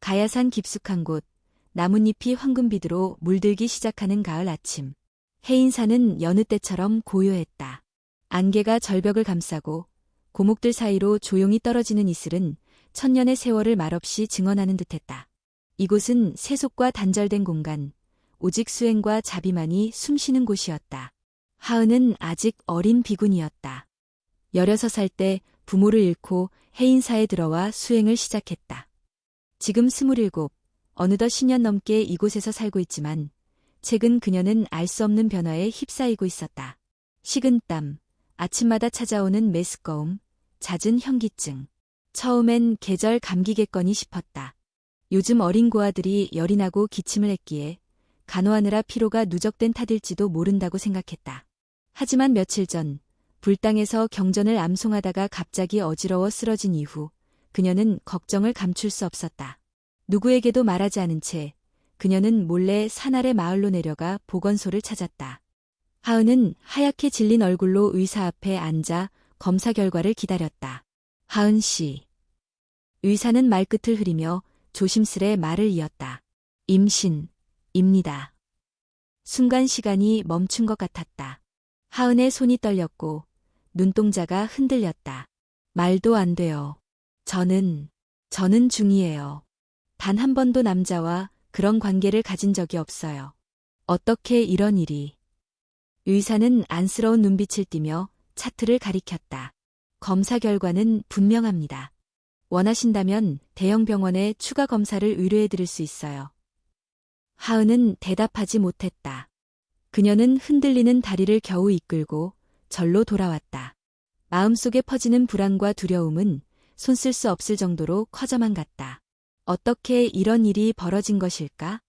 가야산 깊숙한 곳, 나뭇잎이 황금빛으로 물들기 시작하는 가을 아침. 해인사는 여느 때처럼 고요했다. 안개가 절벽을 감싸고 고목들 사이로 조용히 떨어지는 이슬은 천년의 세월을 말없이 증언하는 듯했다. 이곳은 세속과 단절된 공간, 오직 수행과 자비만이 숨쉬는 곳이었다. 하은은 아직 어린 비군이었다. 16살 때 부모를 잃고 해인사에 들어와 수행을 시작했다. 지금 27, 어느덧 10년 넘게 이곳에서 살고 있지만 최근 그녀는 알 수 없는 변화에 휩싸이고 있었다. 식은땀, 아침마다 찾아오는 메스꺼움, 잦은 현기증. 처음엔 계절 감기겠거니 싶었다. 요즘 어린 고아들이 열이 나고 기침을 했기에 간호하느라 피로가 누적된 탓일지도 모른다고 생각했다. 하지만 며칠 전 불당에서 경전을 암송하다가 갑자기 어지러워 쓰러진 이후 그녀는 걱정을 감출 수 없었다. 누구에게도 말하지 않은 채 그녀는 몰래 산 아래 마을로 내려가 보건소를 찾았다. 하은은 하얗게 질린 얼굴로 의사 앞에 앉아 검사 결과를 기다렸다. 하은 씨. 의사는 말끝을 흐리며 조심스레 말을 이었다. 임신입니다. 순간 시간이 멈춘 것 같았다. 하은의 손이 떨렸고 눈동자가 흔들렸다. 말도 안 돼요. 저는 중이에요. 단 한 번도 남자와 그런 관계를 가진 적이 없어요. 어떻게 이런 일이. 의사는 안쓰러운 눈빛을 띠며 차트를 가리켰다. 검사 결과는 분명합니다. 원하신다면 대형 병원에 추가 검사를 의뢰해드릴 수 있어요. 하은은 대답하지 못했다. 그녀는 흔들리는 다리를 겨우 이끌고 절로 돌아왔다. 마음속에 퍼지는 불안과 두려움은 손 쓸 수 없을 정도로 커져만 갔다. 어떻게 이런 일이 벌어진 것일까?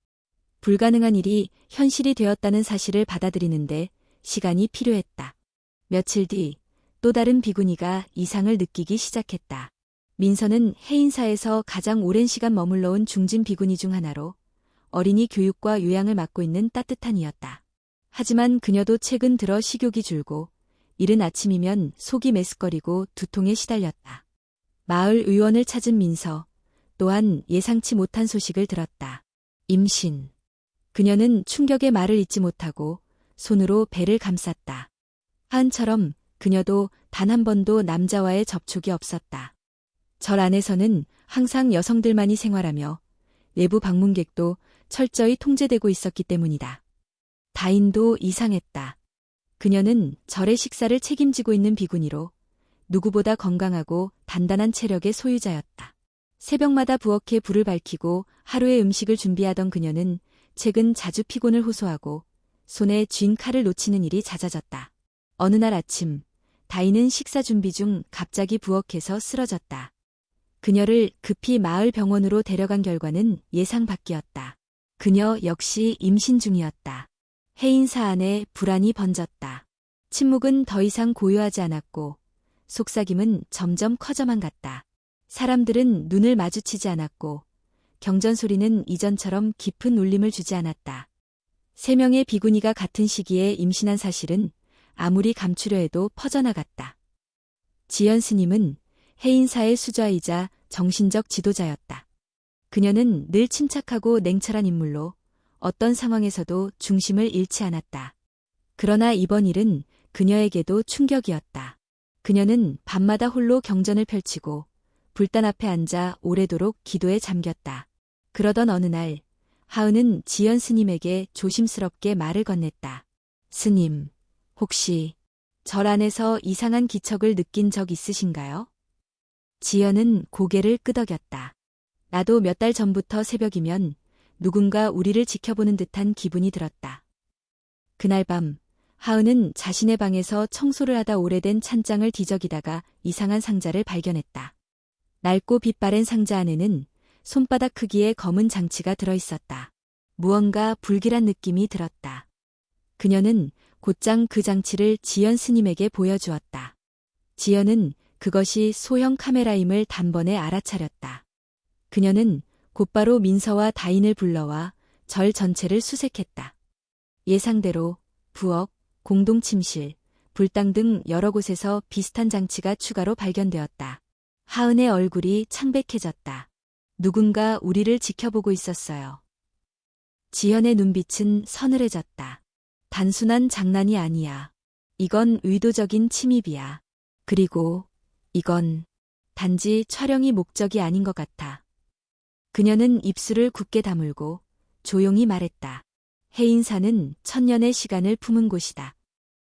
불가능한 일이 현실이 되었다는 사실을 받아들이는데 시간이 필요했다. 며칠 뒤 또 다른 비구니가 이상을 느끼기 시작했다. 민서는 해인사에서 가장 오랜 시간 머물러 온 중진 비구니 중 하나로 어린이 교육과 요양을 맡고 있는 따뜻한 이였다. 하지만 그녀도 최근 들어 식욕이 줄고 이른 아침이면 속이 메스꺼리고 두통에 시달렸다. 마을 의원을 찾은 민서 또한 예상치 못한 소식을 들었다. 임신. 그녀는 충격의 말을 잇지 못하고 손으로 배를 감쌌다. 하은처럼 그녀도 단 한 번도 남자와의 접촉이 없었다. 절 안에서는 항상 여성들만이 생활하며 내부 방문객도 철저히 통제되고 있었기 때문이다. 다인도 이상했다. 그녀는 절의 식사를 책임지고 있는 비구니로 누구보다 건강하고 단단한 체력의 소유자였다. 새벽마다 부엌에 불을 밝히고 하루의 음식을 준비하던 그녀는 최근 자주 피곤을 호소하고 손에 쥔 칼을 놓치는 일이 잦아졌다. 어느 날 아침, 다인은 식사 준비 중 갑자기 부엌에서 쓰러졌다. 그녀를 급히 마을 병원으로 데려간 결과는 예상 밖이었다. 그녀 역시 임신 중이었다. 해인사 안에 불안이 번졌다. 침묵은 더 이상 고요하지 않았고 속삭임은 점점 커져만 갔다. 사람들은 눈을 마주치지 않았고 경전 소리는 이전처럼 깊은 울림을 주지 않았다. 3명의 비구니가 같은 시기에 임신한 사실은 아무리 감추려 해도 퍼져나갔다. 지연 스님은 해인사의 수좌이자 정신적 지도자였다. 그녀는 늘 침착하고 냉철한 인물로 어떤 상황에서도 중심을 잃지 않았다. 그러나 이번 일은 그녀에게도 충격이었다. 그녀는 밤마다 홀로 경전을 펼치고 불단 앞에 앉아 오래도록 기도에 잠겼다. 그러던 어느 날 하은은 지연 스님에게 조심스럽게 말을 건넸다. 스님, 혹시 절 안에서 이상한 기척을 느낀 적 있으신가요? 지연은 고개를 끄덕였다. 나도 몇 달 전부터 새벽이면 누군가 우리를 지켜보는 듯한 기분이 들었다. 그날 밤 하은은 자신의 방에서 청소를 하다 오래된 찬장을 뒤적이다가 이상한 상자를 발견했다. 낡고 빛바랜 상자 안에는 손바닥 크기의 검은 장치가 들어있었다. 무언가 불길한 느낌이 들었다. 그녀는 곧장 그 장치를 지연 스님에게 보여주었다. 지연은 그것이 소형 카메라임을 단번에 알아차렸다. 그녀는 곧바로 민서와 다인을 불러와 절 전체를 수색했다. 예상대로 부엌, 공동침실, 불당 등 여러 곳에서 비슷한 장치가 추가로 발견되었다. 하은의 얼굴이 창백해졌다. 누군가 우리를 지켜보고 있었어요. 지현의 눈빛은 서늘해졌다. 단순한 장난이 아니야. 이건 의도적인 침입이야. 그리고 이건 단지 촬영이 목적이 아닌 것 같아. 그녀는 입술을 굳게 다물고 조용히 말했다. 해인사는 천년의 시간을 품은 곳이다.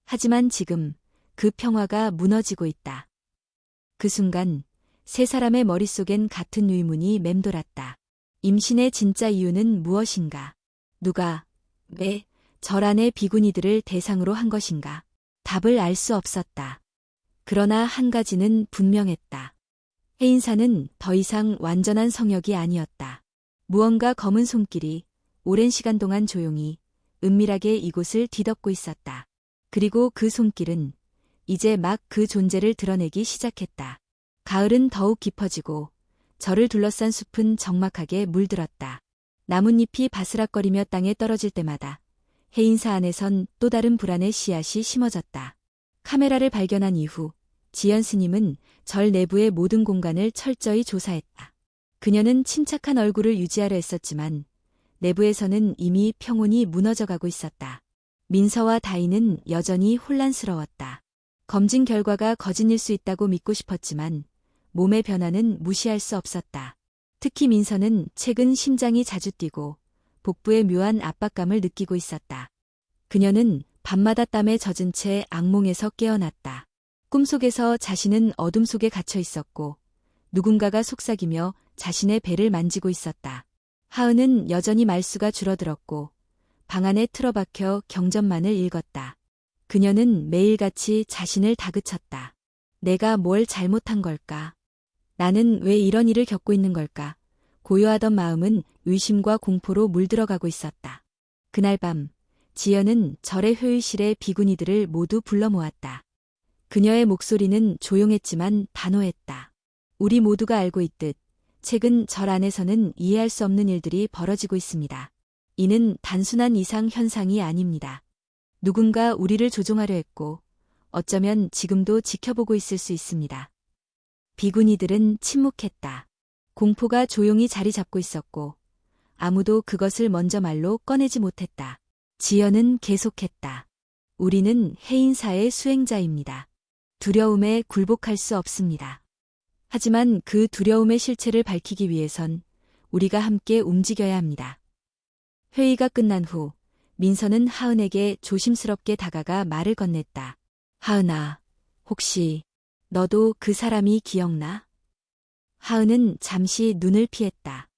하지만 지금 그 평화가 무너지고 있다. 그 순간 세 사람의 머릿속엔 같은 의문이 맴돌았다. 임신의 진짜 이유는 무엇인가? 누가, 왜, 절안의 비구니들을 대상으로 한 것인가? 답을 알 수 없었다. 그러나 한 가지는 분명했다. 해인사는 더 이상 완전한 성역이 아니었다. 무언가 검은 손길이 오랜 시간 동안 조용히, 은밀하게 이곳을 뒤덮고 있었다. 그리고 그 손길은 이제 막 그 존재를 드러내기 시작했다. 가을은 더욱 깊어지고 저를 둘러싼 숲은 적막하게 물들었다. 나뭇잎이 바스락거리며 땅에 떨어질 때마다 해인사 안에선 또 다른 불안의 씨앗이 심어졌다. 카메라를 발견한 이후 지연 스님은 절 내부의 모든 공간을 철저히 조사했다. 그녀는 침착한 얼굴을 유지하려 했었지만 내부에서는 이미 평온이 무너져가고 있었다. 민서와 다인은 여전히 혼란스러웠다. 검진 결과가 거짓일 수 있다고 믿고 싶었지만 몸의 변화는 무시할 수 없었다. 특히 민서는 최근 심장이 자주 뛰고 복부에 묘한 압박감을 느끼고 있었다. 그녀는 밤마다 땀에 젖은 채 악몽에서 깨어났다. 꿈속에서 자신은 어둠 속에 갇혀 있었고 누군가가 속삭이며 자신의 배를 만지고 있었다. 하은은 여전히 말수가 줄어들었고 방 안에 틀어박혀 경전만을 읽었다. 그녀는 매일같이 자신을 다그쳤다. 내가 뭘 잘못한 걸까? 나는 왜 이런 일을 겪고 있는 걸까? 고요하던 마음은 의심과 공포로 물들어가고 있었다. 그날 밤 지연은 절의 회의실에 비구니들을 모두 불러 모았다. 그녀의 목소리는 조용했지만 단호했다. 우리 모두가 알고 있듯 최근 절 안에서는 이해할 수 없는 일들이 벌어지고 있습니다. 이는 단순한 이상 현상이 아닙니다. 누군가 우리를 조종하려 했고 어쩌면 지금도 지켜보고 있을 수 있습니다. 비구니들은 침묵했다. 공포가 조용히 자리 잡고 있었고 아무도 그것을 먼저 말로 꺼내지 못했다. 지연은 계속했다. 우리는 해인사의 수행자입니다. 두려움에 굴복할 수 없습니다. 하지만 그 두려움의 실체를 밝히기 위해선 우리가 함께 움직여야 합니다. 회의가 끝난 후 민서는 하은에게 조심스럽게 다가가 말을 건넸다. 하은아, 혹시 너도 그 사람이 기억나? 하은은 잠시 눈을 피했다.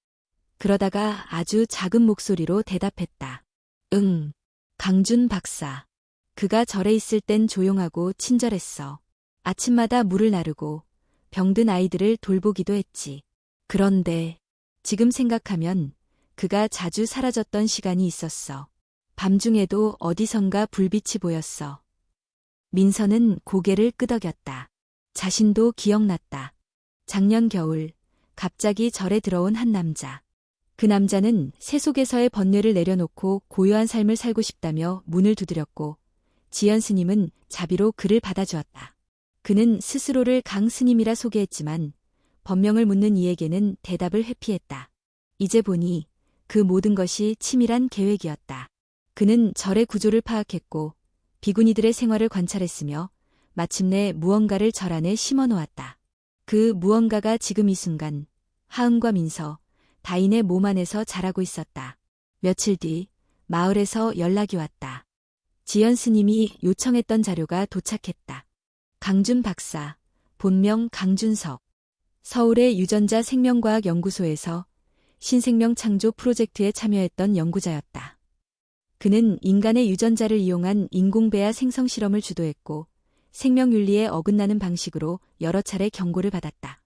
그러다가 아주 작은 목소리로 대답했다. 응, 강준 박사. 그가 절에 있을 땐 조용하고 친절했어. 아침마다 물을 나르고 병든 아이들을 돌보기도 했지. 그런데 지금 생각하면 그가 자주 사라졌던 시간이 있었어. 밤중에도 어디선가 불빛이 보였어. 민서는 고개를 끄덕였다. 자신도 기억났다. 작년 겨울 갑자기 절에 들어온 한 남자. 그 남자는 세속에서의 번뇌를 내려놓고 고요한 삶을 살고 싶다며 문을 두드렸고 지연 스님은 자비로 그를 받아주었다. 그는 스스로를 강 스님이라 소개했지만 법명을 묻는 이에게는 대답을 회피했다. 이제 보니 그 모든 것이 치밀한 계획이었다. 그는 절의 구조를 파악했고 비구니들의 생활을 관찰했으며 마침내 무언가를 절 안에 심어놓았다. 그 무언가가 지금 이 순간 하은과 민서, 다인의 몸 안에서 자라고 있었다. 며칠 뒤 마을에서 연락이 왔다. 지연 스님이 요청했던 자료가 도착했다. 강준 박사, 본명 강준석, 서울의 유전자 생명과학 연구소에서 신생명 창조 프로젝트에 참여했던 연구자였다. 그는 인간의 유전자를 이용한 인공배아 생성 실험을 주도했고 생명윤리에 어긋나는 방식으로 여러 차례 경고를 받았다.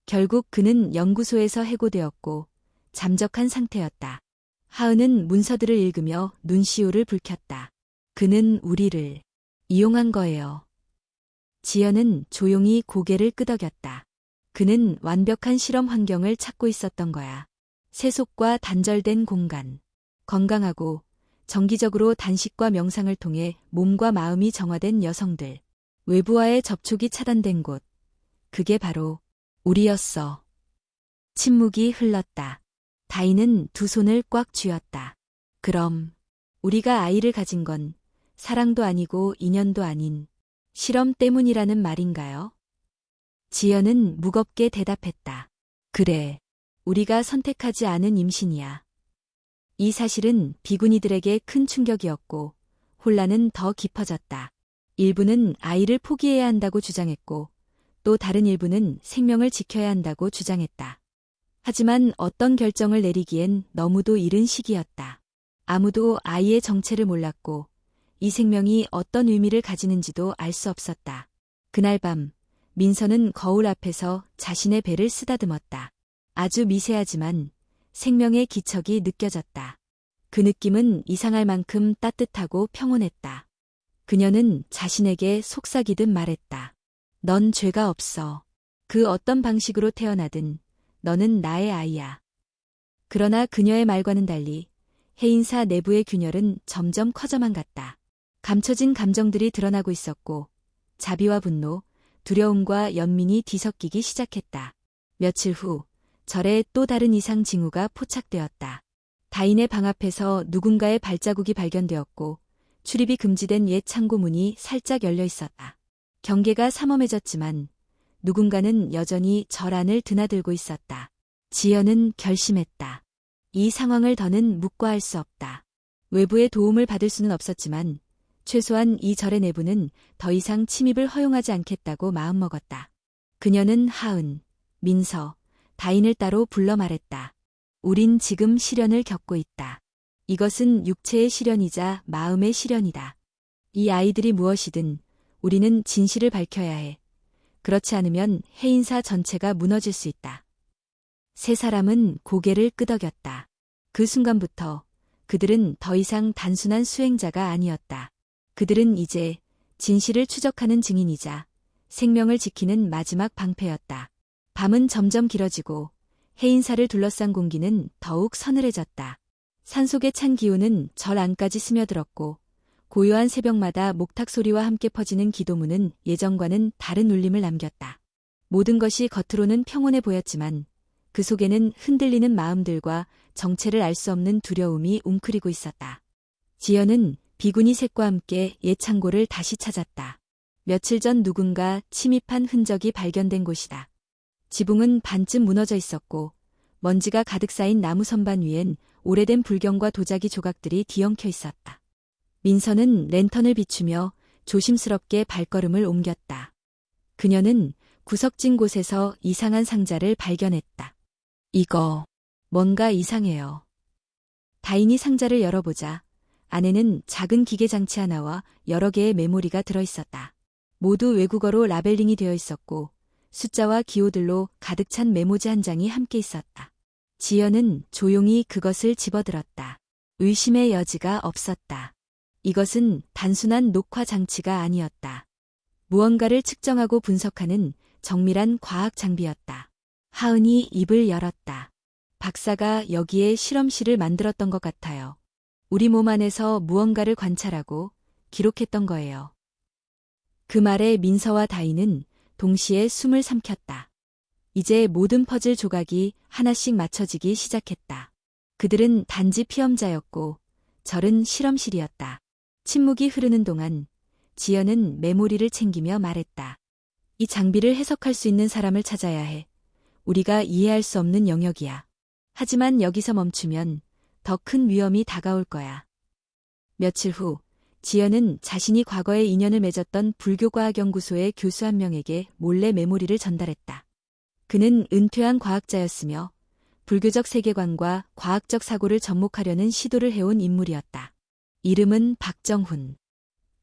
결국 그는 연구소에서 해고되었고 잠적한 상태였다. 하은은 문서들을 읽으며 눈시울을 붉혔다. 그는 우리를 이용한 거예요. 지연은 조용히 고개를 끄덕였다. 그는 완벽한 실험 환경을 찾고 있었던 거야. 세속과 단절된 공간, 건강하고 정기적으로 단식과 명상을 통해 몸과 마음이 정화된 여성들, 외부와의 접촉이 차단된 곳, 그게 바로 우리였어. 침묵이 흘렀다. 다인은 두 손을 꽉 쥐었다. 그럼 우리가 아이를 가진 건 사랑도 아니고 인연도 아닌 실험 때문이라는 말인가요? 지연은 무겁게 대답했다. 그래. 우리가 선택하지 않은 임신이야. 이 사실은 비구니들에게 큰 충격이었고 혼란은 더 깊어졌다. 일부는 아이를 포기해야 한다고 주장했고 또 다른 일부는 생명을 지켜야 한다고 주장했다. 하지만 어떤 결정을 내리기엔 너무도 이른 시기였다. 아무도 아이의 정체를 몰랐고 이 생명이 어떤 의미를 가지는지도 알 수 없었다. 그날 밤 민서는 거울 앞에서 자신의 배를 쓰다듬었다. 아주 미세하지만 생명의 기척이 느껴졌다. 그 느낌은 이상할 만큼 따뜻하고 평온했다. 그녀는 자신에게 속삭이듯 말했다. 넌 죄가 없어. 그 어떤 방식으로 태어나든 너는 나의 아이야. 그러나 그녀의 말과는 달리 해인사 내부의 균열은 점점 커져만 갔다. 감춰진 감정들이 드러나고 있었고 자비와 분노, 두려움과 연민이 뒤섞이기 시작했다. 며칠 후 절에 또 다른 이상 징후가 포착되었다. 다인의 방 앞에서 누군가의 발자국이 발견되었고 출입이 금지된 옛 창고 문이 살짝 열려 있었다. 경계가 삼엄해졌지만 누군가는 여전히 절 안을 드나들고 있었다. 지연은 결심했다. 이 상황을 더는 묵과할 수 없다. 외부의 도움을 받을 수는 없었지만 최소한 이 절의 내부는 더 이상 침입을 허용하지 않겠다고 마음먹었다. 그녀는 하은, 민서, 다인을 따로 불러 말했다. 우린 지금 시련을 겪고 있다. 이것은 육체의 시련이자 마음의 시련이다. 이 아이들이 무엇이든 우리는 진실을 밝혀야 해. 그렇지 않으면 해인사 전체가 무너질 수 있다. 세 사람은 고개를 끄덕였다. 그 순간부터 그들은 더 이상 단순한 수행자가 아니었다. 그들은 이제 진실을 추적하는 증인이자 생명을 지키는 마지막 방패였다. 밤은 점점 길어지고 해인사를 둘러싼 공기는 더욱 서늘해졌다. 산속의 찬 기운은 절 안까지 스며들었고 고요한 새벽마다 목탁 소리와 함께 퍼지는 기도문은 예전과는 다른 울림을 남겼다. 모든 것이 겉으로는 평온해 보였지만 그 속에는 흔들리는 마음들과 정체를 알 수 없는 두려움이 웅크리고 있었다. 지연은 비구니 셋과 함께 옛 창고를 다시 찾았다. 며칠 전 누군가 침입한 흔적이 발견된 곳이다. 지붕은 반쯤 무너져 있었고 먼지가 가득 쌓인 나무 선반 위엔 오래된 불경과 도자기 조각들이 뒤엉켜 있었다. 민서는 랜턴을 비추며 조심스럽게 발걸음을 옮겼다. 그녀는 구석진 곳에서 이상한 상자를 발견했다. 이거 뭔가 이상해요. 다인이 상자를 열어보자 안에는 작은 기계 장치 하나와 여러 개의 메모리가 들어있었다. 모두 외국어로 라벨링이 되어 있었고 숫자와 기호들로 가득 찬 메모지 한 장이 함께 있었다. 지연은 조용히 그것을 집어들었다. 의심의 여지가 없었다. 이것은 단순한 녹화 장치가 아니었다. 무언가를 측정하고 분석하는 정밀한 과학 장비였다. 하은이 입을 열었다. 박사가 여기에 실험실을 만들었던 것 같아요. 우리 몸 안에서 무언가를 관찰하고 기록했던 거예요. 그 말에 민서와 다인은 동시에 숨을 삼켰다. 이제 모든 퍼즐 조각이 하나씩 맞춰지기 시작했다. 그들은 단지 피험자였고 절은 실험실이었다. 침묵이 흐르는 동안 지연은 메모리를 챙기며 말했다. 이 장비를 해석할 수 있는 사람을 찾아야 해. 우리가 이해할 수 없는 영역이야. 하지만 여기서 멈추면 더 큰 위험이 다가올 거야. 며칠 후 지연은 자신이 과거에 인연을 맺었던 불교과학연구소의 교수 한 명에게 몰래 메모리를 전달했다. 그는 은퇴한 과학자였으며 불교적 세계관과 과학적 사고를 접목하려는 시도를 해온 인물이었다. 이름은 박정훈.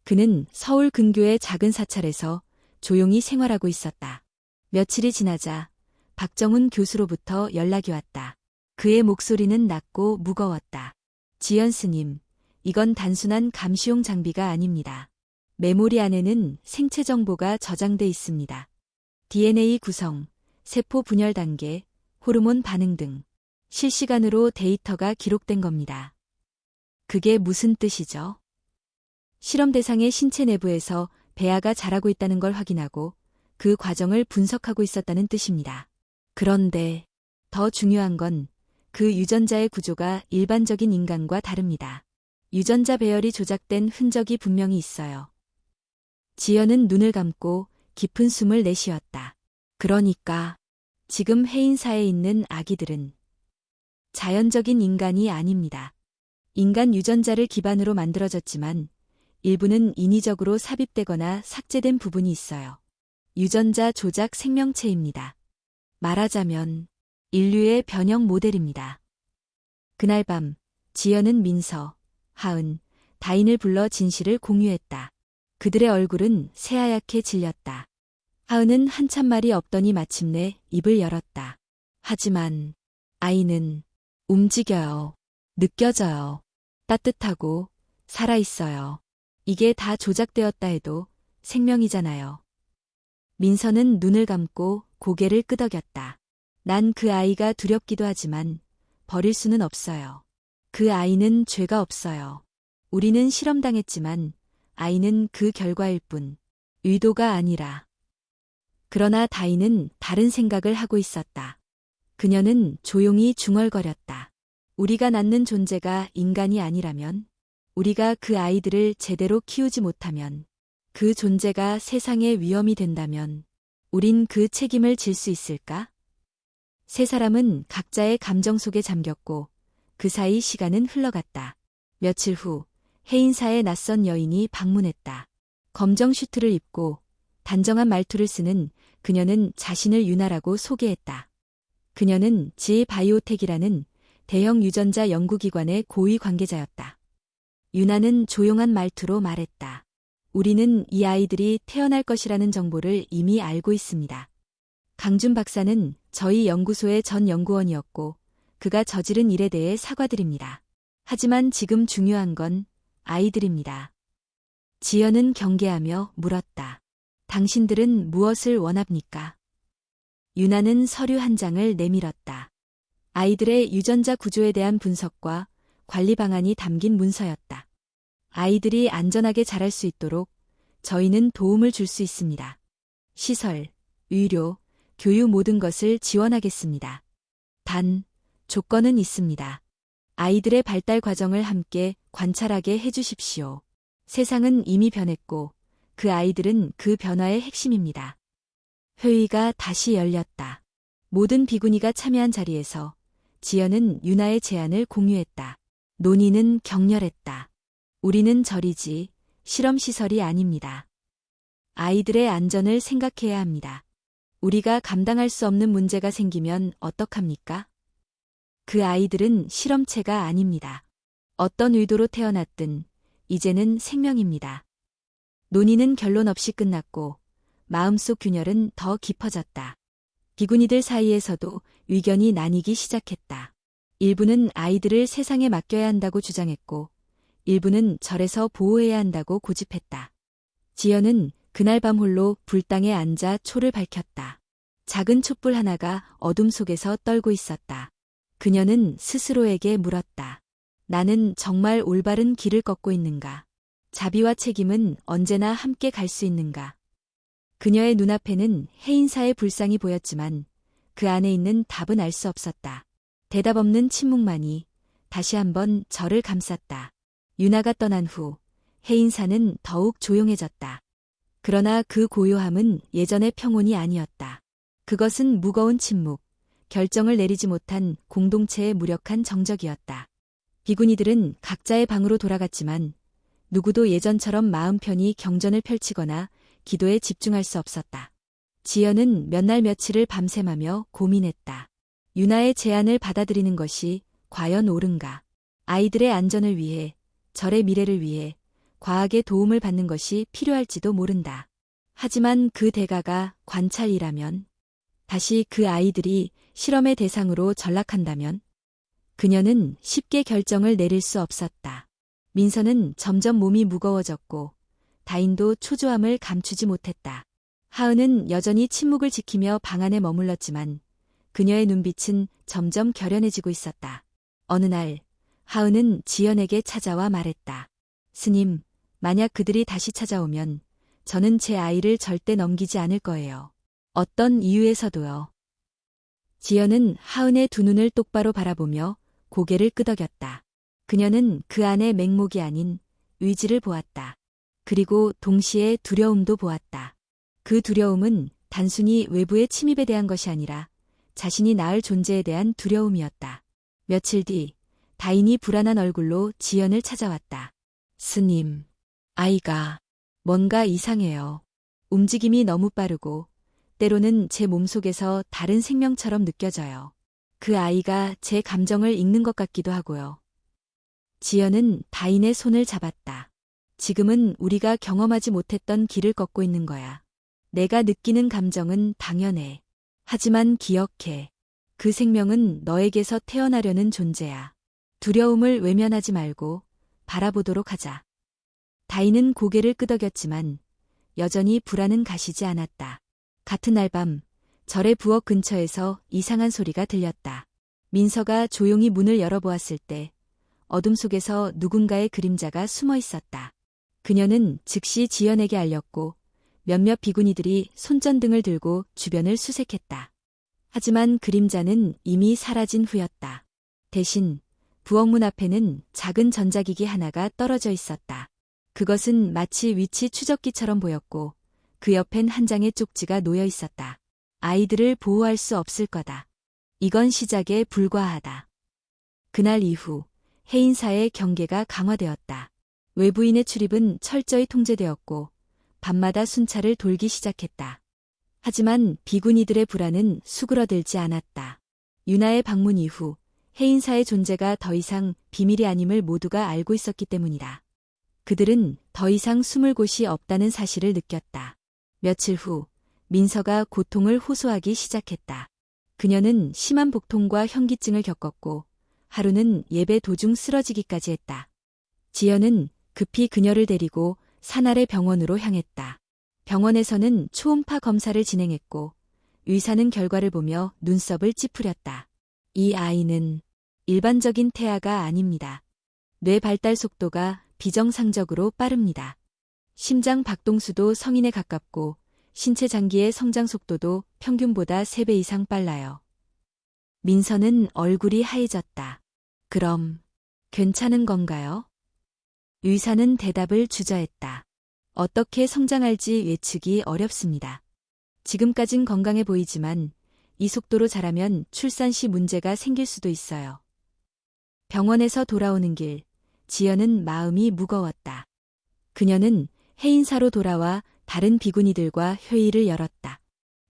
그는 서울 근교의 작은 사찰에서 조용히 생활하고 있었다. 며칠이 지나자 박정훈 교수로부터 연락이 왔다. 그의 목소리는 낮고 무거웠다. 지연 스님, 이건 단순한 감시용 장비가 아닙니다. 메모리 안에는 생체 정보가 저장돼 있습니다. DNA 구성, 세포 분열 단계, 호르몬 반응 등 실시간으로 데이터가 기록된 겁니다. 그게 무슨 뜻이죠? 실험 대상의 신체 내부에서 배아가 자라고 있다는 걸 확인하고 그 과정을 분석하고 있었다는 뜻입니다. 그런데 더 중요한 건 그 유전자의 구조가 일반적인 인간과 다릅니다. 유전자 배열이 조작된 흔적이 분명히 있어요. 지연은 눈을 감고 깊은 숨을 내쉬었다. 그러니까 지금 해인사에 있는 아기들은 자연적인 인간이 아닙니다. 인간 유전자를 기반으로 만들어졌지만 일부는 인위적으로 삽입되거나 삭제된 부분이 있어요. 유전자 조작 생명체입니다. 말하자면 인류의 변형 모델입니다. 그날 밤 지연은 민서, 하은, 다인을 불러 진실을 공유했다. 그들의 얼굴은 새하얗게 질렸다. 하은은 한참 말이 없더니 마침내 입을 열었다. 하지만 아이는 움직여요. 느껴져요. 따뜻하고 살아있어요. 이게 다 조작되었다 해도 생명이잖아요. 민서는 눈을 감고 고개를 끄덕였다. 난 그 아이가 두렵기도 하지만 버릴 수는 없어요. 그 아이는 죄가 없어요. 우리는 실험당했지만 아이는 그 결과일 뿐, 의도가 아니라. 그러나 다인은 다른 생각을 하고 있었다. 그녀는 조용히 중얼거렸다. 우리가 낳는 존재가 인간이 아니라면, 우리가 그 아이들을 제대로 키우지 못하면, 그 존재가 세상에 위험이 된다면, 우린 그 책임을 질 수 있을까? 세 사람은 각자의 감정 속에 잠겼고, 그 사이 시간은 흘러갔다. 며칠 후, 해인사의 낯선 여인이 방문했다. 검정 슈트를 입고, 단정한 말투를 쓰는 그녀는 자신을 유나라고 소개했다. 그녀는 지 바이오텍이라는 대형 유전자 연구기관의 고위 관계자였다. 유나는 조용한 말투로 말했다. 우리는 이 아이들이 태어날 것이라는 정보를 이미 알고 있습니다. 강준 박사는 저희 연구소의 전 연구원이었고 그가 저지른 일에 대해 사과드립니다. 하지만 지금 중요한 건 아이들입니다. 지연은 경계하며 물었다. 당신들은 무엇을 원합니까? 유나는 서류 한 장을 내밀었다. 아이들의 유전자 구조에 대한 분석과 관리 방안이 담긴 문서였다. 아이들이 안전하게 자랄 수 있도록 저희는 도움을 줄 수 있습니다. 시설, 의료, 교육 모든 것을 지원하겠습니다. 단, 조건은 있습니다. 아이들의 발달 과정을 함께 관찰하게 해주십시오. 세상은 이미 변했고 그 아이들은 그 변화의 핵심입니다. 회의가 다시 열렸다. 모든 비구니가 참여한 자리에서 지연은 유나의 제안을 공유했다. 논의는 격렬했다. 우리는 절이지 실험시설이 아닙니다. 아이들의 안전을 생각해야 합니다. 우리가 감당할 수 없는 문제가 생기면 어떡합니까? 그 아이들은 실험체가 아닙니다. 어떤 의도로 태어났든 이제는 생명입니다. 논의는 결론 없이 끝났고 마음속 균열은 더 깊어졌다. 비구니들 사이에서도 의견이 나뉘기 시작했다. 일부는 아이들을 세상에 맡겨야 한다고 주장했고 일부는 절에서 보호해야 한다고 고집했다. 지연은 그날 밤 홀로 불당에 앉아 초를 밝혔다. 작은 촛불 하나가 어둠 속에서 떨고 있었다. 그녀는 스스로에게 물었다. 나는 정말 올바른 길을 걷고 있는가? 자비와 책임은 언제나 함께 갈 수 있는가? 그녀의 눈앞에는 해인사의 불상이 보였지만 그 안에 있는 답은 알 수 없었다. 대답 없는 침묵만이 다시 한번 저를 감쌌다. 유나가 떠난 후 해인사는 더욱 조용해졌다. 그러나 그 고요함은 예전의 평온이 아니었다. 그것은 무거운 침묵, 결정을 내리지 못한 공동체의 무력한 정적이었다. 비구니들은 각자의 방으로 돌아갔지만 누구도 예전처럼 마음 편히 경전을 펼치거나 기도에 집중할 수 없었다. 지연은 몇 날 며칠을 밤샘하며 고민했다. 유나의 제안을 받아들이는 것이 과연 옳은가? 아이들의 안전을 위해, 절의 미래를 위해 과학의 도움을 받는 것이 필요할지도 모른다. 하지만 그 대가가 관찰이라면, 다시 그 아이들이 실험의 대상으로 전락한다면, 그녀는 쉽게 결정을 내릴 수 없었다. 민서는 점점 몸이 무거워졌고 다인도 초조함을 감추지 못했다. 하은은 여전히 침묵을 지키며 방 안에 머물렀지만 그녀의 눈빛은 점점 결연해지고 있었다. 어느 날 하은은 지연에게 찾아와 말했다. 스님, 만약 그들이 다시 찾아오면 저는 제 아이를 절대 넘기지 않을 거예요. 어떤 이유에서도요. 지연은 하은의 두 눈을 똑바로 바라보며 고개를 끄덕였다. 그녀는 그 안의 맹목이 아닌 의지를 보았다. 그리고 동시에 두려움도 보았다. 그 두려움은 단순히 외부의 침입에 대한 것이 아니라 자신이 낳을 존재에 대한 두려움이었다. 며칠 뒤 다인이 불안한 얼굴로 지연을 찾아왔다. 스님, 아이가 뭔가 이상해요. 움직임이 너무 빠르고 때로는 제 몸속에서 다른 생명처럼 느껴져요. 그 아이가 제 감정을 읽는 것 같기도 하고요. 지연은 다인의 손을 잡았다. 지금은 우리가 경험하지 못했던 길을 걷고 있는 거야. 내가 느끼는 감정은 당연해. 하지만 기억해. 그 생명은 너에게서 태어나려는 존재야. 두려움을 외면하지 말고 바라보도록 하자. 다인은 고개를 끄덕였지만 여전히 불안은 가시지 않았다. 같은 날 밤 절의 부엌 근처에서 이상한 소리가 들렸다. 민서가 조용히 문을 열어보았을 때 어둠 속에서 누군가의 그림자가 숨어 있었다. 그녀는 즉시 지연에게 알렸고 몇몇 비구니들이 손전등을 들고 주변을 수색했다. 하지만 그림자는 이미 사라진 후였다. 대신 부엌문 앞에는 작은 전자기기 하나가 떨어져 있었다. 그것은 마치 위치 추적기처럼 보였고 그 옆엔 한 장의 쪽지가 놓여 있었다. 아이들을 보호할 수 없을 거다. 이건 시작에 불과하다. 그날 이후 해인사의 경계가 강화되었다. 외부인의 출입은 철저히 통제되었고 밤마다 순찰을 돌기 시작했다. 하지만 비구니들의 불안은 수그러들지 않았다. 유나의 방문 이후 해인사의 존재가 더 이상 비밀이 아님을 모두가 알고 있었기 때문이다. 그들은 더 이상 숨을 곳이 없다는 사실을 느꼈다. 며칠 후 민서가 고통을 호소하기 시작했다. 그녀는 심한 복통과 현기증을 겪었고 하루는 예배 도중 쓰러지기까지 했다. 지연은 급히 그녀를 데리고 산 아래 병원으로 향했다. 병원에서는 초음파 검사를 진행했고 의사는 결과를 보며 눈썹을 찌푸렸다. 이 아이는 일반적인 태아가 아닙니다. 뇌 발달 속도가 비정상적으로 빠릅니다. 심장 박동수도 성인에 가깝고 신체 장기의 성장 속도도 평균보다 3배 이상 빨라요. 민서는 얼굴이 하얘졌다. 그럼 괜찮은 건가요? 의사는 대답을 주저했다. 어떻게 성장할지 예측이 어렵습니다. 지금까진 건강해 보이지만 이 속도로 자라면 출산 시 문제가 생길 수도 있어요. 병원에서 돌아오는 길, 지연은 마음이 무거웠다. 그녀는 해인사로 돌아와 다른 비구니들과 회의를 열었다.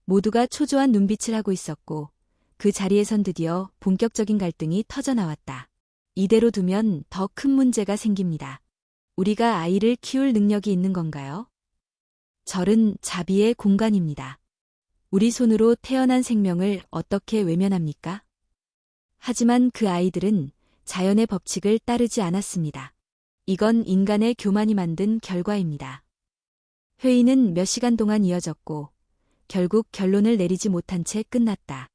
모두가 초조한 눈빛을 하고 있었고 그 자리에선 드디어 본격적인 갈등이 터져나왔다. 이대로 두면 더 큰 문제가 생깁니다. 우리가 아이를 키울 능력이 있는 건가요? 절은 자비의 공간입니다. 우리 손으로 태어난 생명을 어떻게 외면합니까? 하지만 그 아이들은 자연의 법칙을 따르지 않았습니다. 이건 인간의 교만이 만든 결과입니다. 회의는 몇 시간 동안 이어졌고 결국 결론을 내리지 못한 채 끝났다.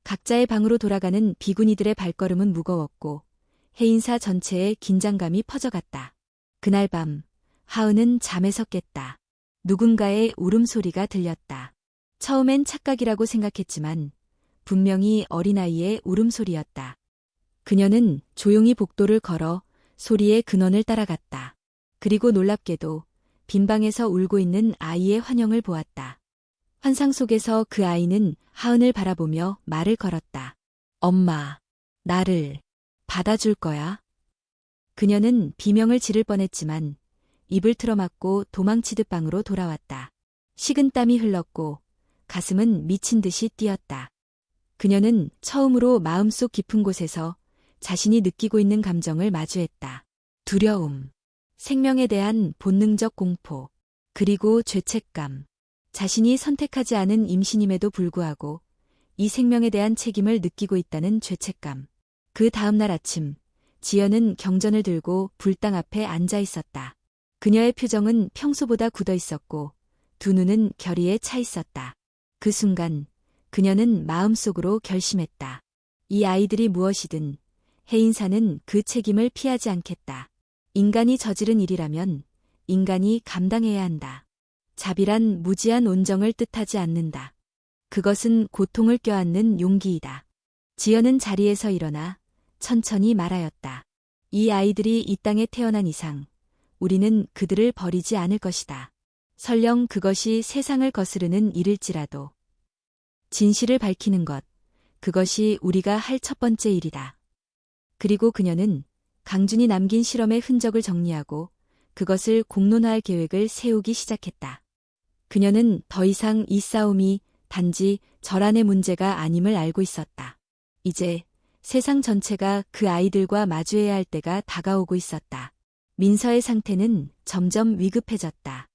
각자의 방으로 돌아가는 비구니들의 발걸음은 무거웠고 해인사 전체에 긴장감이 퍼져갔다. 그날 밤 하은은 잠에서 깼다. 누군가의 울음소리가 들렸다. 처음엔 착각이라고 생각했지만 분명히 어린아이의 울음소리였다. 그녀는 조용히 복도를 걸어 소리의 근원을 따라갔다. 그리고 놀랍게도 빈 방에서 울고 있는 아이의 환영을 보았다. 환상 속에서 그 아이는 하은을 바라보며 말을 걸었다. 엄마, 나를 받아줄 거야? 그녀는 비명을 지를 뻔했지만 입을 틀어막고 도망치듯 방으로 돌아왔다. 식은땀이 흘렀고 가슴은 미친 듯이 뛰었다. 그녀는 처음으로 마음속 깊은 곳에서 자신이 느끼고 있는 감정을 마주했다. 두려움, 생명에 대한 본능적 공포, 그리고 죄책감. 자신이 선택하지 않은 임신임에도 불구하고 이 생명에 대한 책임을 느끼고 있다는 죄책감. 그 다음날 아침, 지연은 경전을 들고 불당 앞에 앉아 있었다. 그녀의 표정은 평소보다 굳어 있었고 두 눈은 결의에 차 있었다. 그 순간 그녀는 마음속으로 결심했다. 이 아이들이 무엇이든 해인사는 그 책임을 피하지 않겠다. 인간이 저지른 일이라면 인간이 감당해야 한다. 자비란 무지한 온정을 뜻하지 않는다. 그것은 고통을 껴안는 용기이다. 지연은 자리에서 일어나 천천히 말하였다. 이 아이들이 이 땅에 태어난 이상 우리는 그들을 버리지 않을 것이다. 설령 그것이 세상을 거스르는 일일지라도. 진실을 밝히는 것, 그것이 우리가 할 첫 번째 일이다. 그리고 그녀는 강준이 남긴 실험의 흔적을 정리하고 그것을 공론화할 계획을 세우기 시작했다. 그녀는 더 이상 이 싸움이 단지 절안의 문제가 아님을 알고 있었다. 이제 세상 전체가 그 아이들과 마주해야 할 때가 다가오고 있었다. 민서의 상태는 점점 위급해졌다.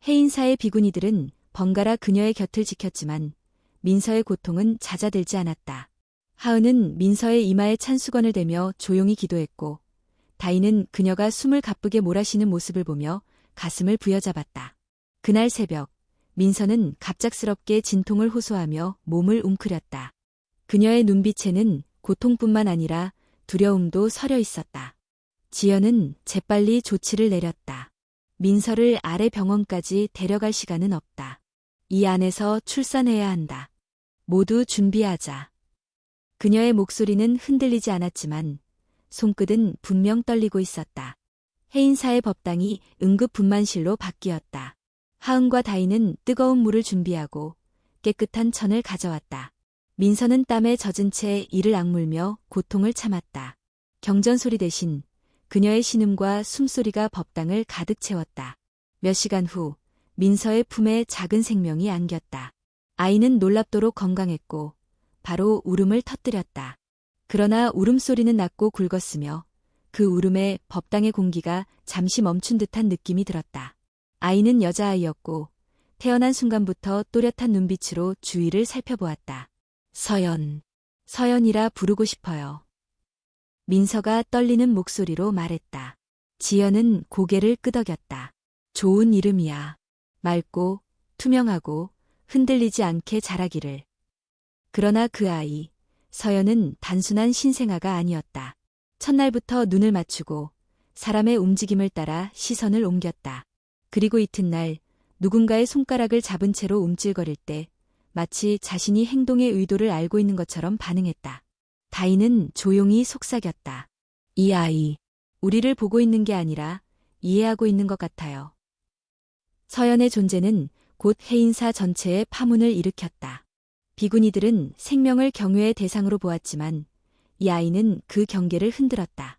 해인사의 비구니들은 번갈아 그녀의 곁을 지켰지만 민서의 고통은 잦아들지 않았다. 하은은 민서의 이마에 찬 수건을 대며 조용히 기도했고 다인은 그녀가 숨을 가쁘게 몰아쉬는 모습을 보며 가슴을 부여잡았다. 그날 새벽 민서는 갑작스럽게 진통을 호소하며 몸을 웅크렸다. 그녀의 눈빛에는 고통뿐만 아니라 두려움도 서려 있었다. 지연은 재빨리 조치를 내렸다. 민서를 아래 병원까지 데려갈 시간은 없다. 이 안에서 출산해야 한다. 모두 준비하자. 그녀의 목소리는 흔들리지 않았지만 손끝은 분명 떨리고 있었다. 해인사의 법당이 응급 분만실로 바뀌었다. 하은과 다인은 뜨거운 물을 준비하고 깨끗한 천을 가져왔다. 민서는 땀에 젖은 채 이를 악물며 고통을 참았다. 경전 소리 대신 그녀의 신음과 숨소리가 법당을 가득 채웠다. 몇 시간 후 민서의 품에 작은 생명이 안겼다. 아이는 놀랍도록 건강했고 바로 울음을 터뜨렸다. 그러나 울음소리는 낮고 굵었으며 그 울음에 법당의 공기가 잠시 멈춘 듯한 느낌이 들었다. 아이는 여자아이였고 태어난 순간부터 또렷한 눈빛으로 주위를 살펴보았다. 서연, 서연이라 부르고 싶어요. 민서가 떨리는 목소리로 말했다. 지연은 고개를 끄덕였다. 좋은 이름이야. 맑고 투명하고 흔들리지 않게 자라기를. 그러나 그 아이, 서연은 단순한 신생아가 아니었다. 첫날부터 눈을 맞추고 사람의 움직임을 따라 시선을 옮겼다. 그리고 이튿날 누군가의 손가락을 잡은 채로 움찔거릴 때 마치 자신이 행동의 의도를 알고 있는 것처럼 반응했다. 다인은 조용히 속삭였다. 이 아이, 우리를 보고 있는 게 아니라 이해하고 있는 것 같아요. 서연의 존재는 곧 해인사 전체의 파문을 일으켰다. 비구니들은 생명을 경외의 대상으로 보았지만 이 아이는 그 경계를 흔들었다.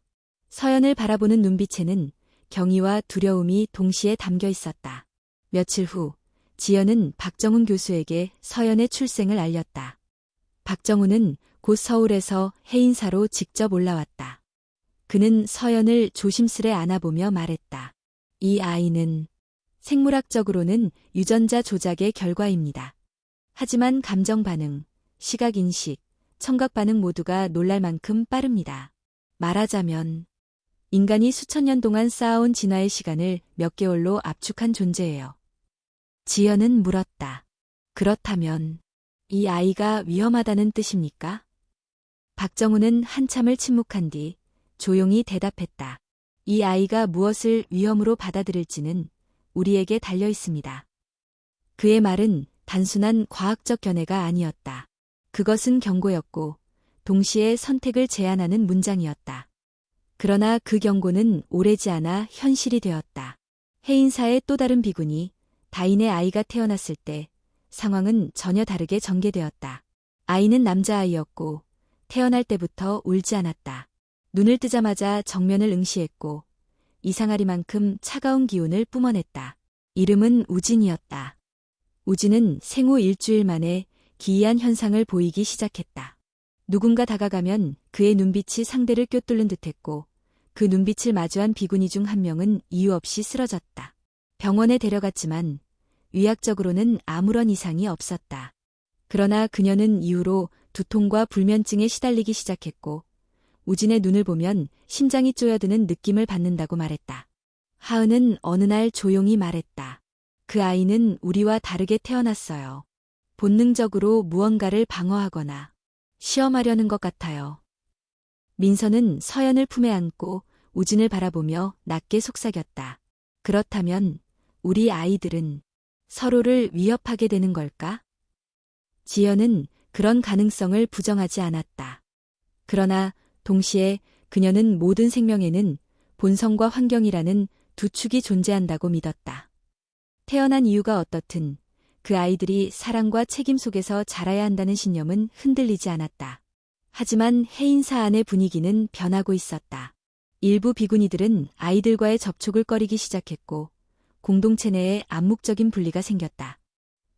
서연을 바라보는 눈빛에는 경의와 두려움이 동시에 담겨 있었다. 며칠 후 지연은 박정훈 교수에게 서연의 출생을 알렸다. 박정훈은 곧 서울에서 해인사로 직접 올라왔다. 그는 서연을 조심스레 안아보며 말했다. 이 아이는 생물학적으로는 유전자 조작의 결과입니다. 하지만 감정 반응, 시각 인식, 청각 반응 모두가 놀랄 만큼 빠릅니다. 말하자면 인간이 수천 년 동안 쌓아온 진화의 시간을 몇 개월로 압축한 존재예요. 지연은 물었다. 그렇다면 이 아이가 위험하다는 뜻입니까? 박정훈은 한참을 침묵한 뒤 조용히 대답했다. 이 아이가 무엇을 위험으로 받아들일지는 우리에게 달려 있습니다. 그의 말은 단순한 과학적 견해가 아니었다. 그것은 경고였고 동시에 선택을 제안하는 문장이었다. 그러나 그 경고는 오래지 않아 현실이 되었다. 해인사의 또 다른 비군이 다인의 아이가 태어났을 때 상황은 전혀 다르게 전개되었다. 아이는 남자아이였고 태어날 때부터 울지 않았다. 눈을 뜨자마자 정면을 응시했고 이상하리만큼 차가운 기운을 뿜어냈다. 이름은 우진이었다. 우진은 생후 일주일 만에 기이한 현상을 보이기 시작했다. 누군가 다가가면 그의 눈빛이 상대를 꿰뚫는 듯했고 그 눈빛을 마주한 비구니 중 한 명은 이유 없이 쓰러졌다. 병원에 데려갔지만 의학적으로는 아무런 이상이 없었다. 그러나 그녀는 이후로 두통과 불면증에 시달리기 시작했고 우진의 눈을 보면 심장이 쪼여드는 느낌을 받는다고 말했다. 하은은 어느 날 조용히 말했다. 그 아이는 우리와 다르게 태어났어요. 본능적으로 무언가를 방어하거나 시험하려는 것 같아요. 민서는 서연을 품에 안고 우진을 바라보며 낮게 속삭였다. 그렇다면 우리 아이들은 서로를 위협하게 되는 걸까? 지연은 그런 가능성을 부정하지 않았다. 그러나 동시에 그녀는 모든 생명에는 본성과 환경이라는 두 축이 존재한다고 믿었다. 태어난 이유가 어떻든 그 아이들이 사랑과 책임 속에서 자라야 한다는 신념은 흔들리지 않았다. 하지만 해인사 안의 분위기는 변하고 있었다. 일부 비구니들은 아이들과의 접촉을 꺼리기 시작했고 공동체 내에 암묵적인 분리가 생겼다.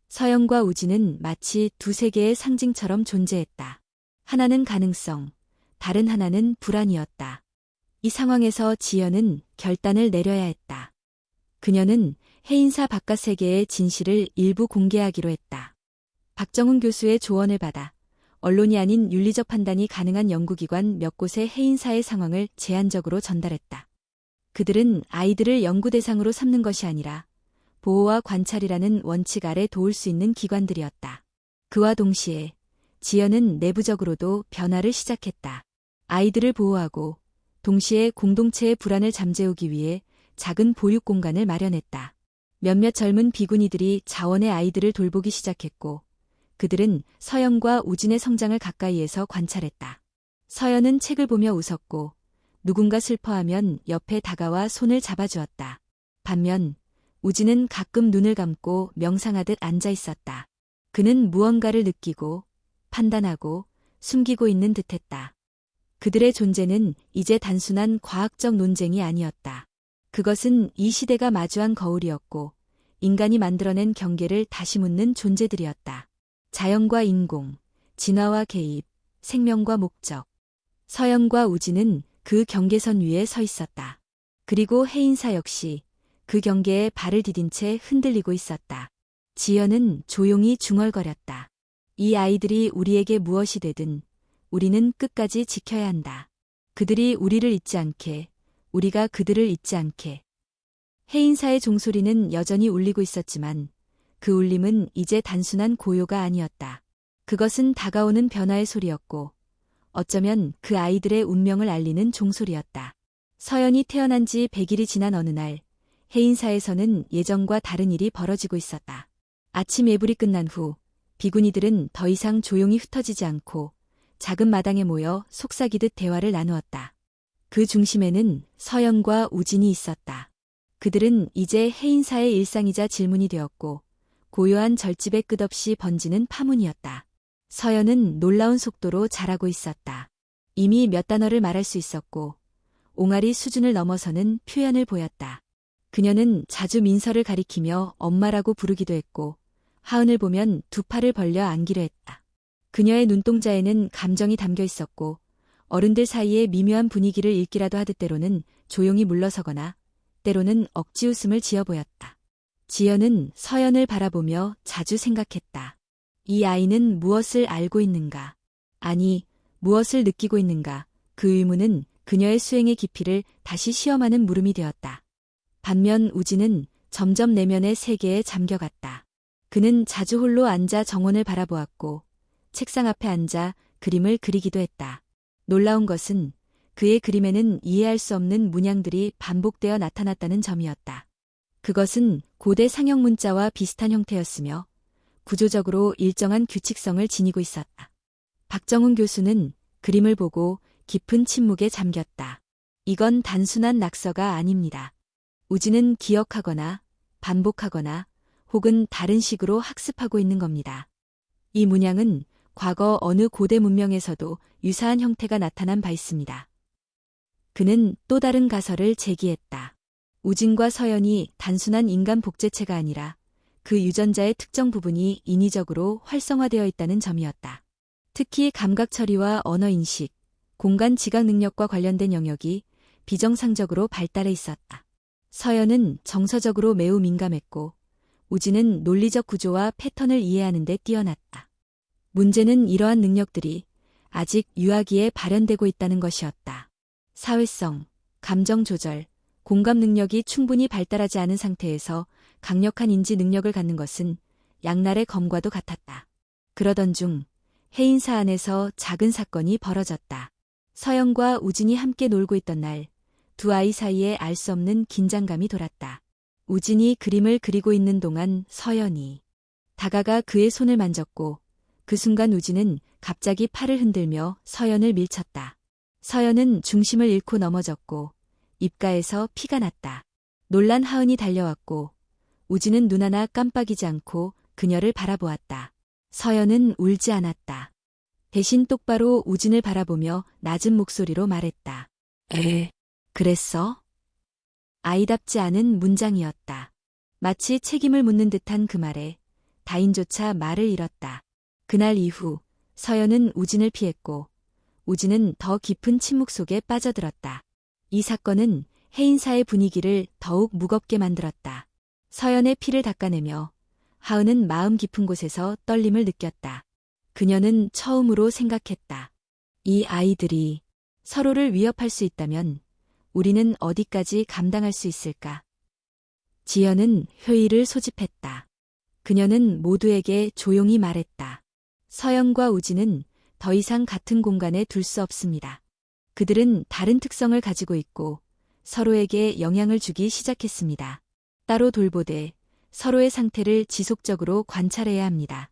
서연과 우진은 마치 두 세계의 상징처럼 존재했다. 하나는 가능성, 다른 하나는 불안이었다. 이 상황에서 지연은 결단을 내려야 했다. 그녀는 해인사 바깥 세계의 진실을 일부 공개하기로 했다. 박정훈 교수의 조언을 받아 언론이 아닌 윤리적 판단이 가능한 연구기관 몇 곳에 해인사의 상황을 제한적으로 전달했다. 그들은 아이들을 연구 대상으로 삼는 것이 아니라 보호와 관찰이라는 원칙 아래 도울 수 있는 기관들이었다. 그와 동시에 지연은 내부적으로도 변화를 시작했다. 아이들을 보호하고 동시에 공동체의 불안을 잠재우기 위해 작은 보육 공간을 마련했다. 몇몇 젊은 비구니들이 자원의 아이들을 돌보기 시작했고 그들은 서연과 우진의 성장을 가까이에서 관찰했다. 서연은 책을 보며 웃었고 누군가 슬퍼하면 옆에 다가와 손을 잡아주었다. 반면 우진은 가끔 눈을 감고 명상하듯 앉아 있었다. 그는 무언가를 느끼고 판단하고 숨기고 있는 듯했다. 그들의 존재는 이제 단순한 과학적 논쟁이 아니었다. 그것은 이 시대가 마주한 거울이었고 인간이 만들어낸 경계를 다시 묻는 존재들이었다. 자연과 인공, 진화와 개입, 생명과 목적. 서연과 우진은 그 경계선 위에 서 있었다. 그리고 해인사 역시 그 경계에 발을 디딘 채 흔들리고 있었다. 지연은 조용히 중얼거렸다. 이 아이들이 우리에게 무엇이 되든 우리는 끝까지 지켜야 한다. 그들이 우리를 잊지 않게, 우리가 그들을 잊지 않게. 해인사의 종소리는 여전히 울리고 있었지만 그 울림은 이제 단순한 고요가 아니었다. 그것은 다가오는 변화의 소리였고 어쩌면 그 아이들의 운명을 알리는 종소리였다. 서연이 태어난 지 100일이 지난 어느 날 해인사에서는 예전과 다른 일이 벌어지고 있었다. 아침 예불이 끝난 후 비구니들은 더 이상 조용히 흩어지지 않고 작은 마당에 모여 속삭이듯 대화를 나누었다. 그 중심에는 서연과 우진이 있었다. 그들은 이제 해인사의 일상이자 질문이 되었고 고요한 절집에 끝없이 번지는 파문이었다. 서연은 놀라운 속도로 자라고 있었다. 이미 몇 단어를 말할 수 있었고 옹알이 수준을 넘어서는 표현을 보였다. 그녀는 자주 민서를 가리키며 엄마라고 부르기도 했고 하은을 보면 두 팔을 벌려 안기려 했다. 그녀의 눈동자에는 감정이 담겨 있었고 어른들 사이의 미묘한 분위기를 읽기라도 하듯 때로는 조용히 물러서거나 때로는 억지 웃음을 지어 보였다. 지연은 서연을 바라보며 자주 생각했다. 이 아이는 무엇을 알고 있는가? 아니, 무엇을 느끼고 있는가? 그 의문은 그녀의 수행의 깊이를 다시 시험하는 물음이 되었다. 반면 우진은 점점 내면의 세계에 잠겨갔다. 그는 자주 홀로 앉아 정원을 바라보았고 책상 앞에 앉아 그림을 그리기도 했다. 놀라운 것은 그의 그림에는 이해할 수 없는 문양들이 반복되어 나타났다는 점이었다. 그것은 고대 상형 문자와 비슷한 형태였으며 구조적으로 일정한 규칙성을 지니고 있었다. 박정훈 교수는 그림을 보고 깊은 침묵에 잠겼다. 이건 단순한 낙서가 아닙니다. 우진은 기억하거나 반복하거나 혹은 다른 식으로 학습하고 있는 겁니다. 이 문양은 과거 어느 고대 문명에서도 유사한 형태가 나타난 바 있습니다. 그는 또 다른 가설을 제기했다. 우진과 서연이 단순한 인간 복제체가 아니라 그 유전자의 특정 부분이 인위적으로 활성화되어 있다는 점이었다. 특히 감각 처리와 언어 인식, 공간 지각 능력과 관련된 영역이 비정상적으로 발달해 있었다. 서연은 정서적으로 매우 민감했고 우진은 논리적 구조와 패턴을 이해하는 데 뛰어났다. 문제는 이러한 능력들이 아직 유아기에 발현되고 있다는 것이었다. 사회성, 감정 조절, 공감 능력이 충분히 발달하지 않은 상태에서 강력한 인지 능력을 갖는 것은 양날의 검과도 같았다. 그러던 중 해인사 안에서 작은 사건이 벌어졌다. 서연과 우진이 함께 놀고 있던 날, 두 아이 사이에 알 수 없는 긴장감이 돌았다. 우진이 그림을 그리고 있는 동안 서연이 다가가 그의 손을 만졌고 그 순간 우진은 갑자기 팔을 흔들며 서연을 밀쳤다. 서연은 중심을 잃고 넘어졌고 입가에서 피가 났다. 놀란 하은이 달려왔고 우진은 눈 하나 깜빡이지 않고 그녀를 바라보았다. 서연은 울지 않았다. 대신 똑바로 우진을 바라보며 낮은 목소리로 말했다. 그랬어? 아이답지 않은 문장이었다. 마치 책임을 묻는 듯한 그 말에 다인조차 말을 잃었다. 그날 이후 서연은 우진을 피했고 우진은 더 깊은 침묵 속에 빠져들었다. 이 사건은 해인사의 분위기를 더욱 무겁게 만들었다. 서연의 피를 닦아내며 하은은 마음 깊은 곳에서 떨림을 느꼈다. 그녀는 처음으로 생각했다. 이 아이들이 서로를 위협할 수 있다면 우리는 어디까지 감당할 수 있을까? 지연은 회의를 소집했다. 그녀는 모두에게 조용히 말했다. 서연과 우진은 더 이상 같은 공간에 둘 수 없습니다. 그들은 다른 특성을 가지고 있고 서로에게 영향을 주기 시작했습니다. 따로 돌보되 서로의 상태를 지속적으로 관찰해야 합니다.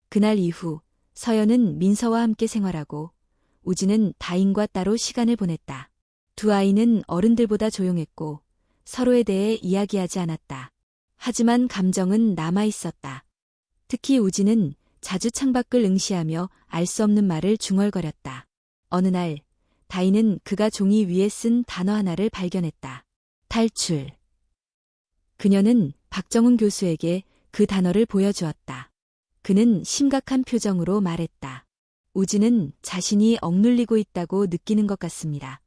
그날 이후 서연은 민서와 함께 생활하고 우진은 다인과 따로 시간을 보냈다. 두 아이는 어른들보다 조용했고 서로에 대해 이야기하지 않았다. 하지만 감정은 남아있었다. 특히 우진은 자주 창밖을 응시하며 알 수 없는 말을 중얼거렸다. 어느 날 다인은 그가 종이 위에 쓴 단어 하나를 발견했다. 탈출. 그녀는 박정훈 교수에게 그 단어를 보여주었다. 그는 심각한 표정으로 말했다. 우진은 자신이 억눌리고 있다고 느끼는 것 같습니다.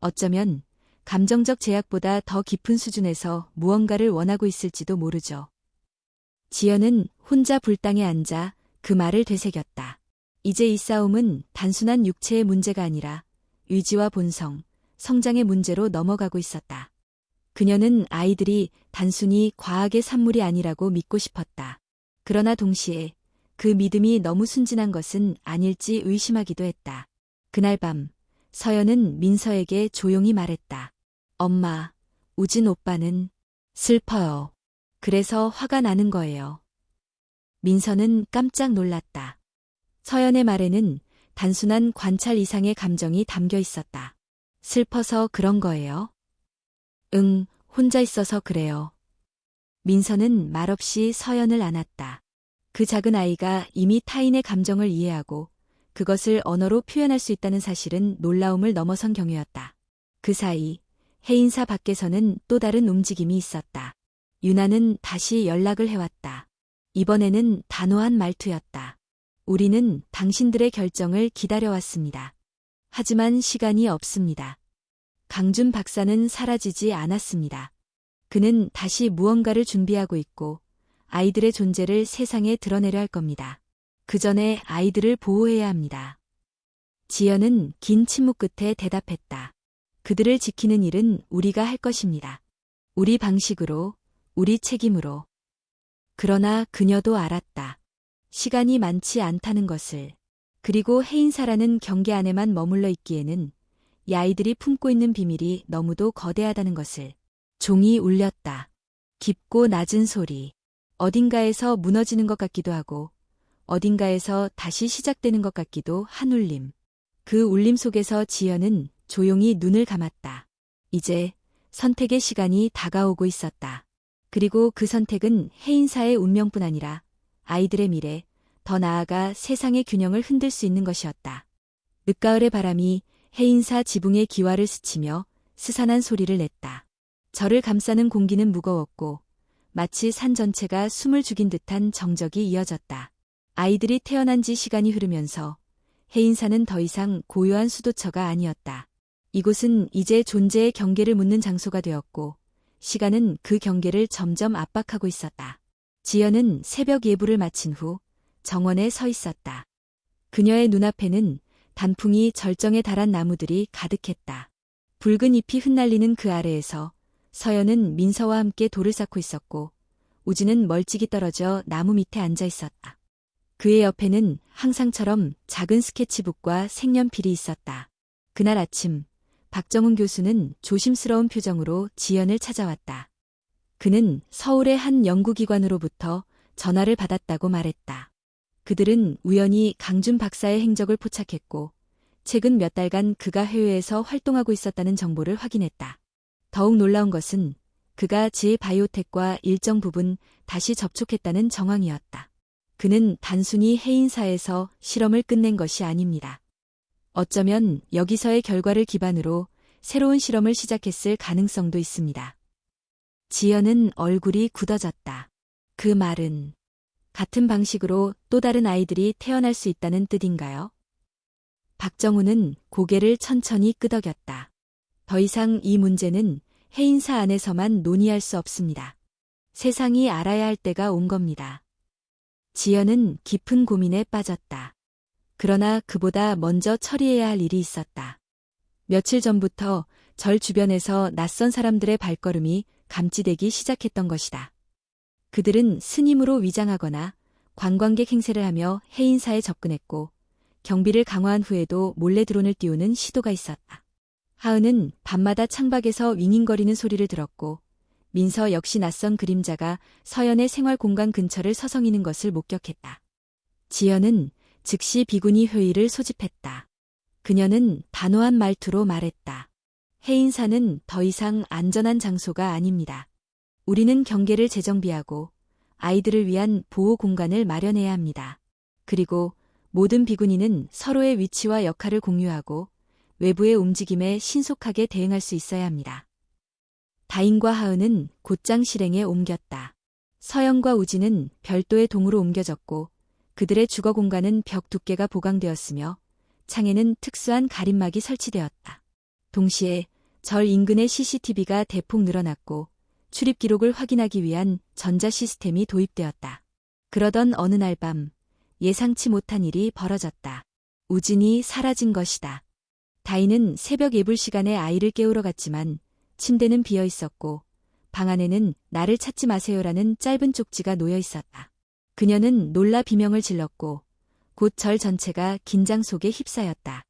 어쩌면 감정적 제약보다 더 깊은 수준에서 무언가를 원하고 있을지도 모르죠. 지연은 혼자 불당에 앉아 그 말을 되새겼다. 이제 이 싸움은 단순한 육체의 문제가 아니라 의지와 본성, 성장의 문제로 넘어가고 있었다. 그녀는 아이들이 단순히 과학의 산물이 아니라고 믿고 싶었다. 그러나 동시에 그 믿음이 너무 순진한 것은 아닐지 의심하기도 했다. 그날 밤 서연은 민서에게 조용히 말했다. 엄마, 우진 오빠는 슬퍼요. 그래서 화가 나는 거예요. 민서는 깜짝 놀랐다. 서연의 말에는 단순한 관찰 이상의 감정이 담겨 있었다. 슬퍼서 그런 거예요? 응, 혼자 있어서 그래요. 민서는 말없이 서연을 안았다. 그 작은 아이가 이미 타인의 감정을 이해하고 그것을 언어로 표현할 수 있다는 사실은 놀라움을 넘어선 경우였다. 그 사이 해인사 밖에서는 또 다른 움직임이 있었다. 유나는 다시 연락을 해왔다. 이번에는 단호한 말투였다. 우리는 당신들의 결정을 기다려왔습니다. 하지만 시간이 없습니다. 강준 박사는 사라지지 않았습니다. 그는 다시 무언가를 준비하고 있고 아이들의 존재를 세상에 드러내려 할 겁니다. 그 전에 아이들을 보호해야 합니다. 지연은 긴 침묵 끝에 대답했다. 그들을 지키는 일은 우리가 할 것입니다. 우리 방식으로, 우리 책임으로. 그러나 그녀도 알았다. 시간이 많지 않다는 것을. 그리고 해인사라는 경계 안에만 머물러 있기에는 이 아이들이 품고 있는 비밀이 너무도 거대하다는 것을. 종이 울렸다. 깊고 낮은 소리. 어딘가에서 무너지는 것 같기도 하고 어딘가에서 다시 시작되는 것 같기도 한 울림. 그 울림 속에서 지연은 조용히 눈을 감았다. 이제 선택의 시간이 다가오고 있었다. 그리고 그 선택은 해인사의 운명뿐 아니라 아이들의 미래, 더 나아가 세상의 균형을 흔들 수 있는 것이었다. 늦가을의 바람이 해인사 지붕의 기와를 스치며 스산한 소리를 냈다. 저를 감싸는 공기는 무거웠고 마치 산 전체가 숨을 죽인 듯한 정적이 이어졌다. 아이들이 태어난 지 시간이 흐르면서 해인사는 더 이상 고요한 수도처가 아니었다. 이곳은 이제 존재의 경계를 묻는 장소가 되었고 시간은 그 경계를 점점 압박하고 있었다. 지연은 새벽 예불을 마친 후 정원에 서 있었다. 그녀의 눈앞에는 단풍이 절정에 달한 나무들이 가득했다. 붉은 잎이 흩날리는 그 아래에서 서연은 민서와 함께 돌을 쌓고 있었고 우진은 멀찍이 떨어져 나무 밑에 앉아 있었다. 그의 옆에는 항상처럼 작은 스케치북과 색연필이 있었다. 그날 아침 박정훈 교수는 조심스러운 표정으로 지연을 찾아왔다. 그는 서울의 한 연구기관으로부터 전화를 받았다고 말했다. 그들은 우연히 강준 박사의 행적을 포착했고 최근 몇 달간 그가 해외에서 활동하고 있었다는 정보를 확인했다. 더욱 놀라운 것은 그가 제-바이오텍과 일정 부분 다시 접촉했다는 정황이었다. 그는 단순히 해인사에서 실험을 끝낸 것이 아닙니다. 어쩌면 여기서의 결과를 기반으로 새로운 실험을 시작했을 가능성도 있습니다. 지연은 얼굴이 굳어졌다. 그 말은 같은 방식으로 또 다른 아이들이 태어날 수 있다는 뜻인가요? 박정우는 고개를 천천히 끄덕였다. 더 이상 이 문제는 해인사 안에서만 논의할 수 없습니다. 세상이 알아야 할 때가 온 겁니다. 지연은 깊은 고민에 빠졌다. 그러나 그보다 먼저 처리해야 할 일이 있었다. 며칠 전부터 절 주변에서 낯선 사람들의 발걸음이 감지되기 시작했던 것이다. 그들은 스님으로 위장하거나 관광객 행세를 하며 해인사에 접근했고 경비를 강화한 후에도 몰래 드론을 띄우는 시도가 있었다. 하은은 밤마다 창밖에서 윙윙거리는 소리를 들었고 민서 역시 낯선 그림자가 서연의 생활 공간 근처를 서성이는 것을 목격했다. 지연은 즉시 비구니 회의를 소집했다. 그녀는 단호한 말투로 말했다. 해인사는 더 이상 안전한 장소가 아닙니다. 우리는 경계를 재정비하고 아이들을 위한 보호 공간을 마련해야 합니다. 그리고 모든 비구니는 서로의 위치와 역할을 공유하고 외부의 움직임에 신속하게 대응할 수 있어야 합니다. 다인과 하은은 곧장 실행에 옮겼다. 서영과 우진은 별도의 동으로 옮겨졌고 그들의 주거 공간은 벽 두께가 보강되었으며 창에는 특수한 가림막이 설치되었다. 동시에 절 인근의 CCTV가 대폭 늘어났고 출입 기록을 확인하기 위한 전자 시스템이 도입되었다. 그러던 어느 날 밤 예상치 못한 일이 벌어졌다. 우진이 사라진 것이다. 다인은 새벽 예불 시간에 아이를 깨우러 갔지만 침대는 비어 있었고 방 안에는 나를 찾지 마세요라는 짧은 쪽지가 놓여 있었다. 그녀는 놀라 비명을 질렀고 곧 절 전체가 긴장 속에 휩싸였다.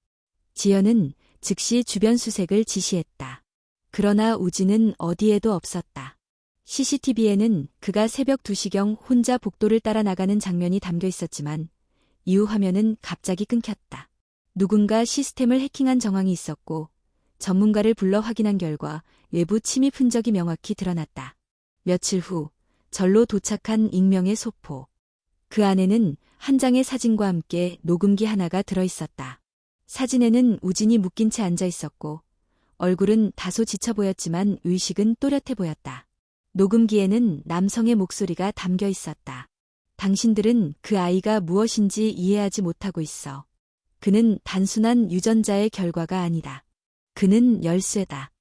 지연은 즉시 주변 수색을 지시했다. 그러나 우진은 어디에도 없었다. CCTV에는 그가 새벽 2시경 혼자 복도를 따라 나가는 장면이 담겨 있었지만 이후 화면은 갑자기 끊겼다. 누군가 시스템을 해킹한 정황이 있었고 전문가를 불러 확인한 결과 외부 침입 흔적이 명확히 드러났다. 며칠 후 절로 도착한 익명의 소포. 그 안에는 한 장의 사진과 함께 녹음기 하나가 들어있었다. 사진에는 우진이 묶인 채 앉아 있었고 얼굴은 다소 지쳐 보였지만 의식은 또렷해 보였다. 녹음기에는 남성의 목소리가 담겨 있었다. 당신들은 그 아이가 무엇인지 이해하지 못하고 있어. 그는 단순한 유전자의 결과가 아니다. 그는 열쇠다.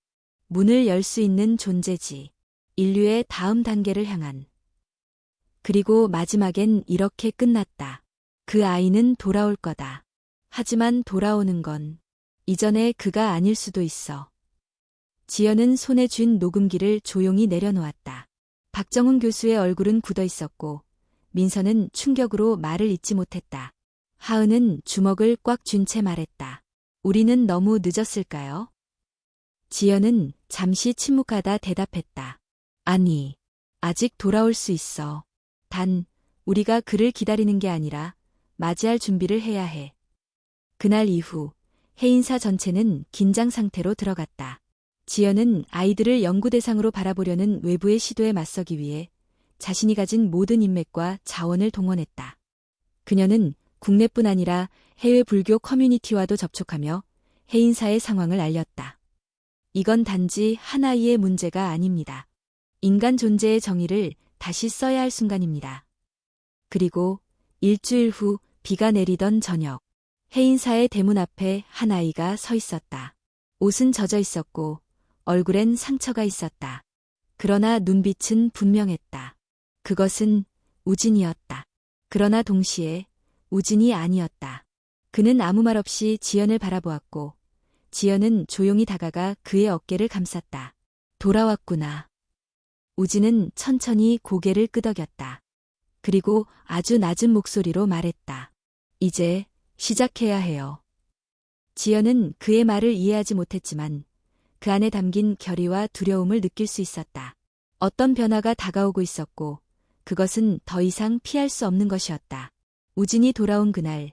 문을 열 수 있는 존재지. 인류의 다음 단계를 향한. 그리고 마지막엔 이렇게 끝났다. 그 아이는 돌아올 거다. 하지만 돌아오는 건 이전의 그가 아닐 수도 있어. 지연은 손에 쥔 녹음기를 조용히 내려놓았다. 박정훈 교수의 얼굴은 굳어 있었고 민서는 충격으로 말을 잇지 못했다. 하은은 주먹을 꽉 쥔 채 말했다. 우리는 너무 늦었을까요? 지연은 잠시 침묵하다 대답했다. 아니, 아직 돌아올 수 있어. 단, 우리가 그를 기다리는 게 아니라 맞이할 준비를 해야 해. 그날 이후 해인사 전체는 긴장 상태로 들어갔다. 지연은 아이들을 연구 대상으로 바라보려는 외부의 시도에 맞서기 위해 자신이 가진 모든 인맥과 자원을 동원했다. 그녀는 국내뿐 아니라 해외 불교 커뮤니티와도 접촉하며 해인사의 상황을 알렸다. 이건 단지 한 아이의 문제가 아닙니다. 인간 존재의 정의를 다시 써야 할 순간입니다. 그리고 일주일 후 비가 내리던 저녁, 해인사의 대문 앞에 한 아이가 서 있었다. 옷은 젖어 있었고 얼굴엔 상처가 있었다. 그러나 눈빛은 분명했다. 그것은 우진이었다. 그러나 동시에 우진이 아니었다. 그는 아무 말 없이 지연을 바라보았고 지연은 조용히 다가가 그의 어깨를 감쌌다. 돌아왔구나. 우진은 천천히 고개를 끄덕였다. 그리고 아주 낮은 목소리로 말했다. 이제 시작해야 해요. 지연은 그의 말을 이해하지 못했지만 그 안에 담긴 결의와 두려움을 느낄 수 있었다. 어떤 변화가 다가오고 있었고 그것은 더 이상 피할 수 없는 것이었다. 우진이 돌아온 그날,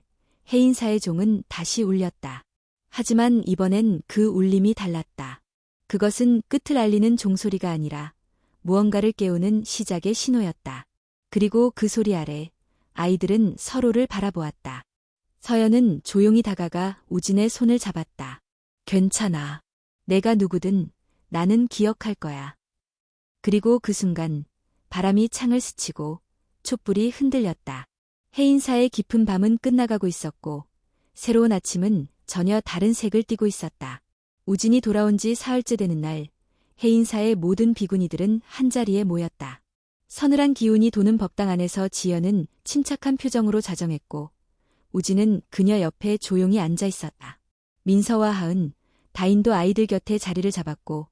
해인사의 종은 다시 울렸다. 하지만 이번엔 그 울림이 달랐다. 그것은 끝을 알리는 종소리가 아니라 무언가를 깨우는 시작의 신호였다. 그리고 그 소리 아래 아이들은 서로를 바라보았다. 서연은 조용히 다가가 우진의 손을 잡았다. 괜찮아. 내가 누구든 나는 기억할 거야. 그리고 그 순간 바람이 창을 스치고 촛불이 흔들렸다. 해인사의 깊은 밤은 끝나가고 있었고 새로운 아침은 전혀 다른 색을 띠고 있었다. 우진이 돌아온 지 사흘째 되는 날, 해인사의 모든 비구니들은 한자리에 모였다. 서늘한 기운이 도는 법당 안에서 지연은 침착한 표정으로 자정했고 우진은 그녀 옆에 조용히 앉아 있었다. 민서와 하은, 다인도 아이들 곁에 자리를 잡았고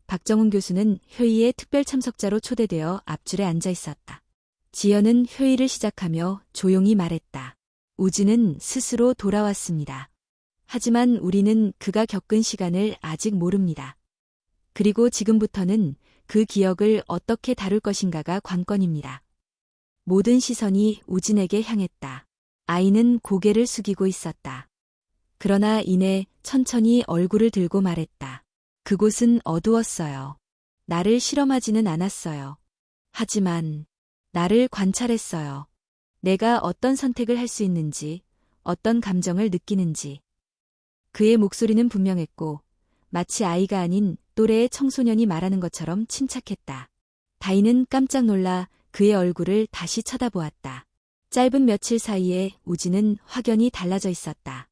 박정훈 교수는 회의에 특별 참석자로 초대되어 앞줄에 앉아 있었다. 지연은 회의를 시작하며 조용히 말했다. 우진은 스스로 돌아왔습니다. 하지만 우리는 그가 겪은 시간을 아직 모릅니다. 그리고 지금부터는 그 기억을 어떻게 다룰 것인가가 관건입니다. 모든 시선이 우진에게 향했다. 아이는 고개를 숙이고 있었다. 그러나 이내 천천히 얼굴을 들고 말했다. 그곳은 어두웠어요. 나를 실험하지는 않았어요. 하지만 나를 관찰했어요. 내가 어떤 선택을 할 수 있는지, 어떤 감정을 느끼는지. 그의 목소리는 분명했고 마치 아이가 아닌 또래의 청소년이 말하는 것처럼 침착했다. 다인은 깜짝 놀라 그의 얼굴을 다시 쳐다보았다. 짧은 며칠 사이에 우진은 확연히 달라져 있었다.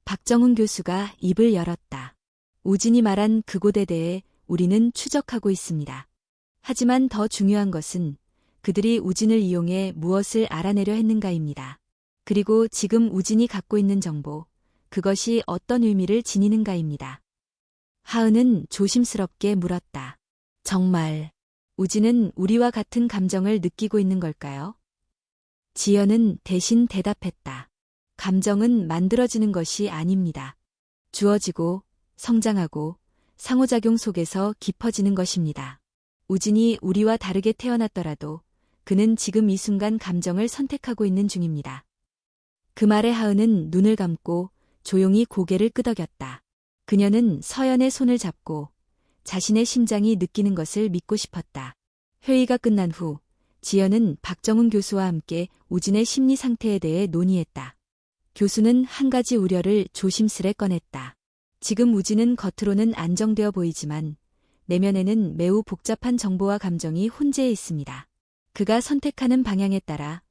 박정훈 교수가 입을 열었다. 우진이 말한 그곳에 대해 우리는 추적하고 있습니다. 하지만 더 중요한 것은 그들이 우진을 이용해 무엇을 알아내려 했는가입니다. 그리고 지금 우진이 갖고 있는 정보, 그것이 어떤 의미를 지니는가입니다. 하은은 조심스럽게 물었다. 정말 우진은 우리와 같은 감정을 느끼고 있는 걸까요? 지연은 대신 대답했다. 감정은 만들어지는 것이 아닙니다. 주어지고 성장하고 상호작용 속에서 깊어지는 것입니다. 우진이 우리와 다르게 태어났더라도 그는 지금 이 순간 감정을 선택하고 있는 중입니다. 그 말에 하은은 눈을 감고 조용히 고개를 끄덕였다. 그녀는 서연의 손을 잡고 자신의 심장이 느끼는 것을 믿고 싶었다. 회의가 끝난 후 지연은 박정훈 교수와 함께 우진의 심리 상태에 대해 논의했다. 교수는 한 가지 우려를 조심스레 꺼냈다. 지금 우진은 겉으로는 안정되어 보이지만 내면에는 매우 복잡한 정보와 감정이 혼재해 있습니다. 그가 선택하는 방향에 따라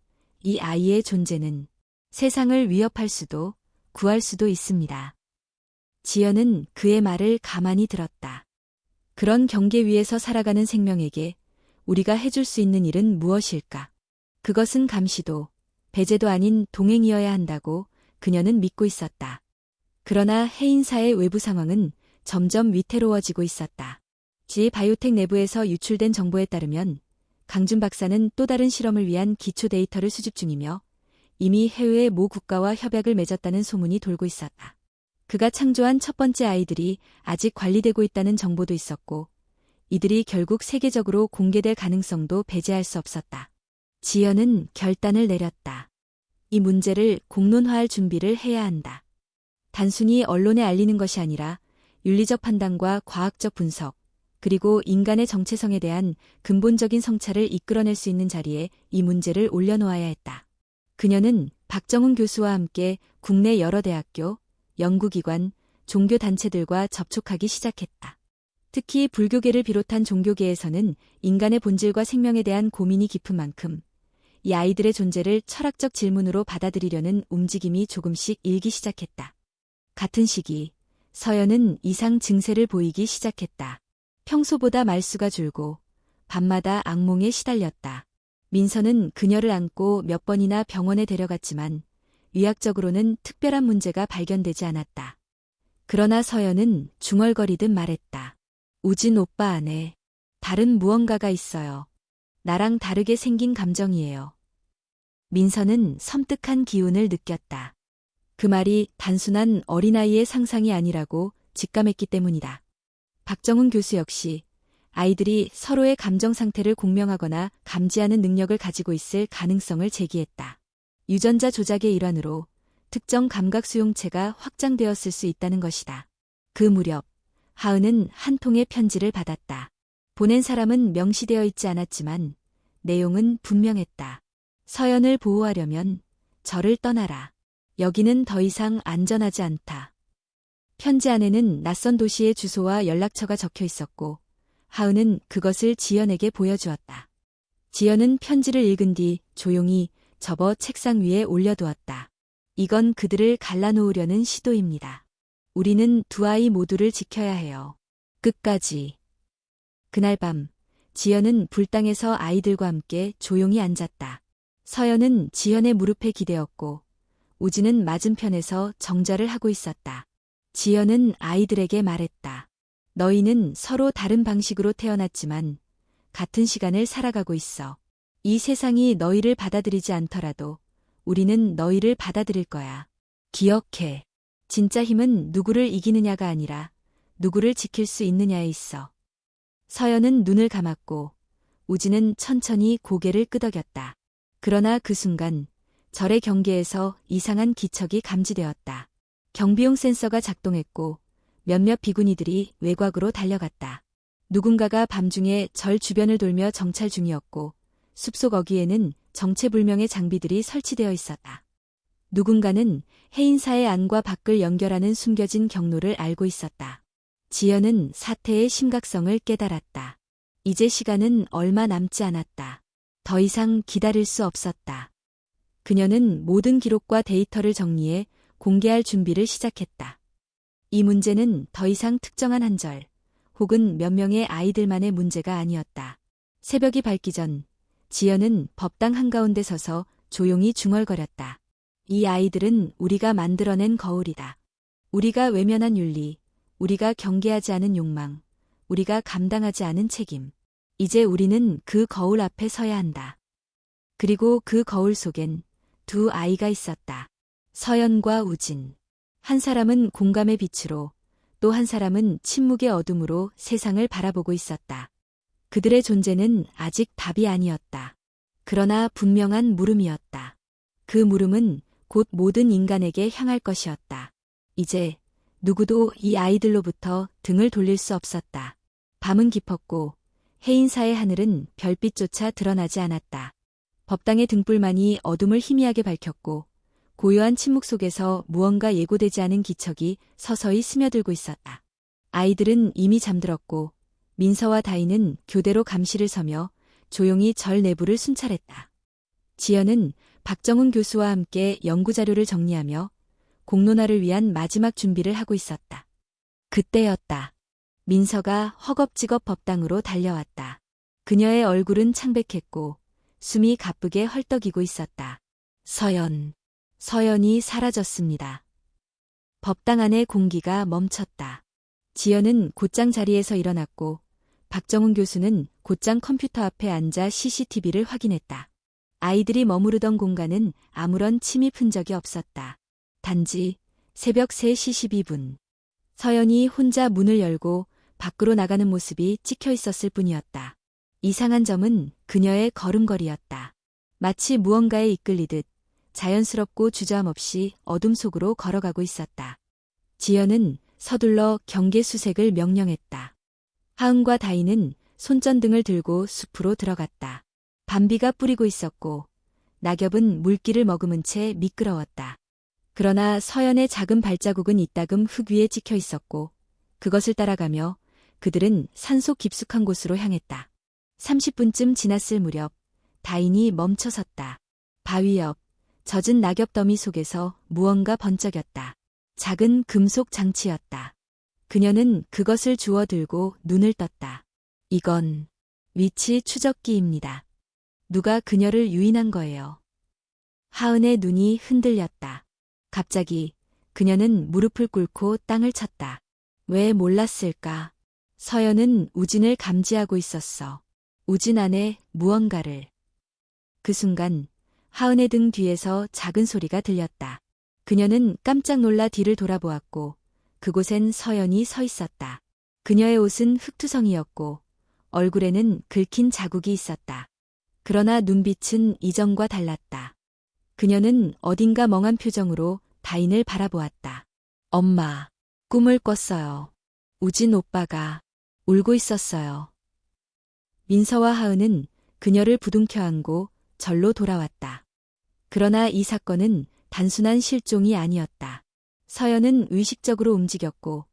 이 아이의 존재는 세상을 위협할 수도 구할 수도 있습니다. 지연은 그의 말을 가만히 들었다. 그런 경계 위에서 살아가는 생명에게 우리가 해줄 수 있는 일은 무엇일까? 그것은 감시도, 배제도 아닌 동행이어야 한다고 그녀는 믿고 있었다. 그러나 해인사의 외부 상황은 점점 위태로워지고 있었다. 지바이오텍 내부에서 유출된 정보에 따르면 강준 박사는 또 다른 실험을 위한 기초 데이터를 수집 중이며 이미 해외의 모 국가와 협약을 맺었다는 소문이 돌고 있었다. 그가 창조한 첫 번째 아이들이 아직 관리되고 있다는 정보도 있었고 이들이 결국 세계적으로 공개될 가능성도 배제할 수 없었다. 지연은 결단을 내렸다. 이 문제를 공론화할 준비를 해야 한다. 단순히 언론에 알리는 것이 아니라 윤리적 판단과 과학적 분석, 그리고 인간의 정체성에 대한 근본적인 성찰을 이끌어낼 수 있는 자리에 이 문제를 올려놓아야 했다. 그녀는 박정훈 교수와 함께 국내 여러 대학교, 연구기관, 종교단체들과 접촉하기 시작했다. 특히 불교계를 비롯한 종교계에서는 인간의 본질과 생명에 대한 고민이 깊은 만큼 이 아이들의 존재를 철학적 질문으로 받아들이려는 움직임이 조금씩 일기 시작했다. 같은 시기, 서연은 이상 증세를 보이기 시작했다. 평소보다 말수가 줄고 밤마다 악몽에 시달렸다. 민서는 그녀를 안고 몇 번이나 병원에 데려갔지만 의학적으로는 특별한 문제가 발견되지 않았다. 그러나 서연은 중얼거리듯 말했다. 우진 오빠 안에 다른 무언가가 있어요. 나랑 다르게 생긴 감정이에요. 민서는 섬뜩한 기운을 느꼈다. 그 말이 단순한 어린아이의 상상이 아니라고 직감했기 때문이다. 박정훈 교수 역시 아이들이 서로의 감정 상태를 공명하거나 감지하는 능력을 가지고 있을 가능성을 제기했다. 유전자 조작의 일환으로 특정 감각 수용체가 확장되었을 수 있다는 것이다. 그 무렵 하은은 한 통의 편지를 받았다. 보낸 사람은 명시되어 있지 않았지만 내용은 분명했다. 서연을 보호하려면 저를 떠나라. 여기는 더 이상 안전하지 않다. 편지 안에는 낯선 도시의 주소와 연락처가 적혀 있었고 하은은 그것을 지연에게 보여주었다. 지연은 편지를 읽은 뒤 조용히 접어 책상 위에 올려두었다. 이건 그들을 갈라놓으려는 시도입니다. 우리는 두 아이 모두를 지켜야 해요. 끝까지. 그날 밤 지연은 불당에서 아이들과 함께 조용히 앉았다. 서연은 지연의 무릎에 기대었고 우진은 맞은편에서 정자를 하고 있었다. 지연은 아이들에게 말했다. 너희는 서로 다른 방식으로 태어났지만 같은 시간을 살아가고 있어. 이 세상이 너희를 받아들이지 않더라도 우리는 너희를 받아들일 거야. 기억해. 진짜 힘은 누구를 이기느냐가 아니라 누구를 지킬 수 있느냐에 있어. 서연은 눈을 감았고 우진은 천천히 고개를 끄덕였다. 그러나 그 순간 절의 경계에서 이상한 기척이 감지되었다. 경비용 센서가 작동했고 몇몇 비구니들이 외곽으로 달려갔다. 누군가가 밤중에 절 주변을 돌며 정찰 중이었고 숲속 어귀에는 정체불명의 장비들이 설치되어 있었다. 누군가는 해인사의 안과 밖을 연결하는 숨겨진 경로를 알고 있었다. 지연은 사태의 심각성을 깨달았다. 이제 시간은 얼마 남지 않았다. 더 이상 기다릴 수 없었다. 그녀는 모든 기록과 데이터를 정리해 공개할 준비를 시작했다. 이 문제는 더 이상 특정한 한 절, 혹은 몇 명의 아이들만의 문제가 아니었다. 새벽이 밝기 전 지연은 법당 한가운데 서서 조용히 중얼거렸다. 이 아이들은 우리가 만들어낸 거울이다. 우리가 외면한 윤리, 우리가 경계하지 않은 욕망, 우리가 감당하지 않은 책임. 이제 우리는 그 거울 앞에 서야 한다. 그리고 그 거울 속엔 두 아이가 있었다. 서연과 우진. 한 사람은 공감의 빛으로, 또 한 사람은 침묵의 어둠으로 세상을 바라보고 있었다. 그들의 존재는 아직 답이 아니었다. 그러나 분명한 물음이었다. 그 물음은 곧 모든 인간에게 향할 것이었다. 이제 누구도 이 아이들로부터 등을 돌릴 수 없었다. 밤은 깊었고 해인사의 하늘은 별빛조차 드러나지 않았다. 법당의 등불만이 어둠을 희미하게 밝혔고 고요한 침묵 속에서 무언가 예고되지 않은 기척이 서서히 스며들고 있었다. 아이들은 이미 잠들었고 민서와 다희는 교대로 감시를 서며 조용히 절 내부를 순찰했다. 지연은 박정훈 교수와 함께 연구자료를 정리하며 공론화를 위한 마지막 준비를 하고 있었다. 그때였다. 민서가 허겁지겁 법당으로 달려왔다. 그녀의 얼굴은 창백했고 숨이 가쁘게 헐떡이고 있었다. 서연이 사라졌습니다. 법당 안의 공기가 멈췄다. 지연은 곧장 자리에서 일어났고 박정훈 교수는 곧장 컴퓨터 앞에 앉아 CCTV를 확인했다. 아이들이 머무르던 공간은 아무런 침입 흔적이 없었다. 단지 새벽 3시 12분. 서연이 혼자 문을 열고 밖으로 나가는 모습이 찍혀 있었을 뿐이었다. 이상한 점은 그녀의 걸음걸이였다. 마치 무언가에 이끌리듯 자연스럽고 주저함 없이 어둠 속으로 걸어가고 있었다. 지연은 서둘러 경계 수색을 명령했다. 하은과 다희는 손전등을 들고 숲으로 들어갔다. 밤비가 뿌리고 있었고 낙엽은 물기를 머금은 채 미끄러웠다. 그러나 서연의 작은 발자국은 이따금 흙 위에 찍혀 있었고 그것을 따라가며 그들은 산속 깊숙한 곳으로 향했다. 30분쯤 지났을 무렵 다인이 멈춰섰다. 바위 옆 젖은 낙엽 더미 속에서 무언가 번쩍였다. 작은 금속 장치였다. 그녀는 그것을 주워 들고 눈을 떴다. 이건 위치 추적기입니다. 누가 그녀를 유인한 거예요. 하은의 눈이 흔들렸다. 갑자기 그녀는 무릎을 꿇고 땅을 쳤다. 왜 몰랐을까? 서연은 우진을 감지하고 있었어. 우진 안에 무언가를. 그 순간 하은의 등 뒤에서 작은 소리가 들렸다. 그녀는 깜짝 놀라 뒤를 돌아보았고 그곳엔 서연이 서 있었다. 그녀의 옷은 흙투성이었고 얼굴에는 긁힌 자국이 있었다. 그러나 눈빛은 이전과 달랐다. 그녀는 어딘가 멍한 표정으로 다인을 바라보았다. 엄마, 꿈을 꿨어요. 우진 오빠가 울고 있었어요. 민서와 하은은 그녀를 부둥켜 안고 절로 돌아왔다. 그러나 이 사건은 단순한 실종이 아니었다. 서연은 의식적으로 움직였고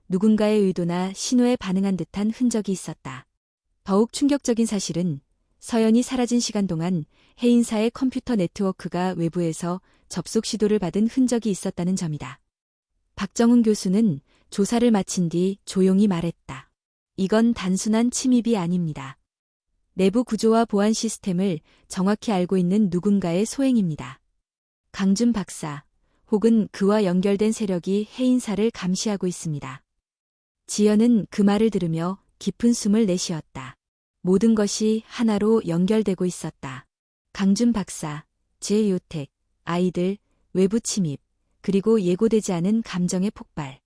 누군가의 의도나 신호에 반응한 듯한 흔적이 있었다. 더욱 충격적인 사실은 서연이 사라진 시간 동안 해인사의 컴퓨터 네트워크가 외부에서 접속 시도를 받은 흔적이 있었다는 점이다. 박정훈 교수는 조사를 마친 뒤 조용히 말했다. 이건 단순한 침입이 아닙니다. 내부 구조와 보안 시스템을 정확히 알고 있는 누군가의 소행입니다. 강준 박사, 혹은 그와 연결된 세력이 해인사를 감시하고 있습니다. 지연은 그 말을 들으며 깊은 숨을 내쉬었다. 모든 것이 하나로 연결되고 있었다. 강준 박사, 제 요택, 아이들, 외부 침입, 그리고 예고되지 않은 감정의 폭발.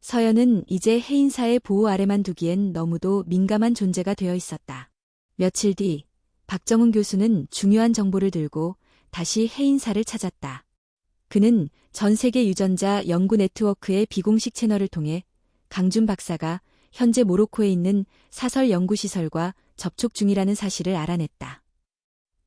서연은 이제 해인사의 보호 아래만 두기엔 너무도 민감한 존재가 되어 있었다. 며칠 뒤 박정훈 교수는 중요한 정보를 들고 다시 해인사를 찾았다. 그는 전 세계 유전자 연구 네트워크의 비공식 채널을 통해 강준 박사가 현재 모로코에 있는 사설 연구시설과 접촉 중이라는 사실을 알아냈다.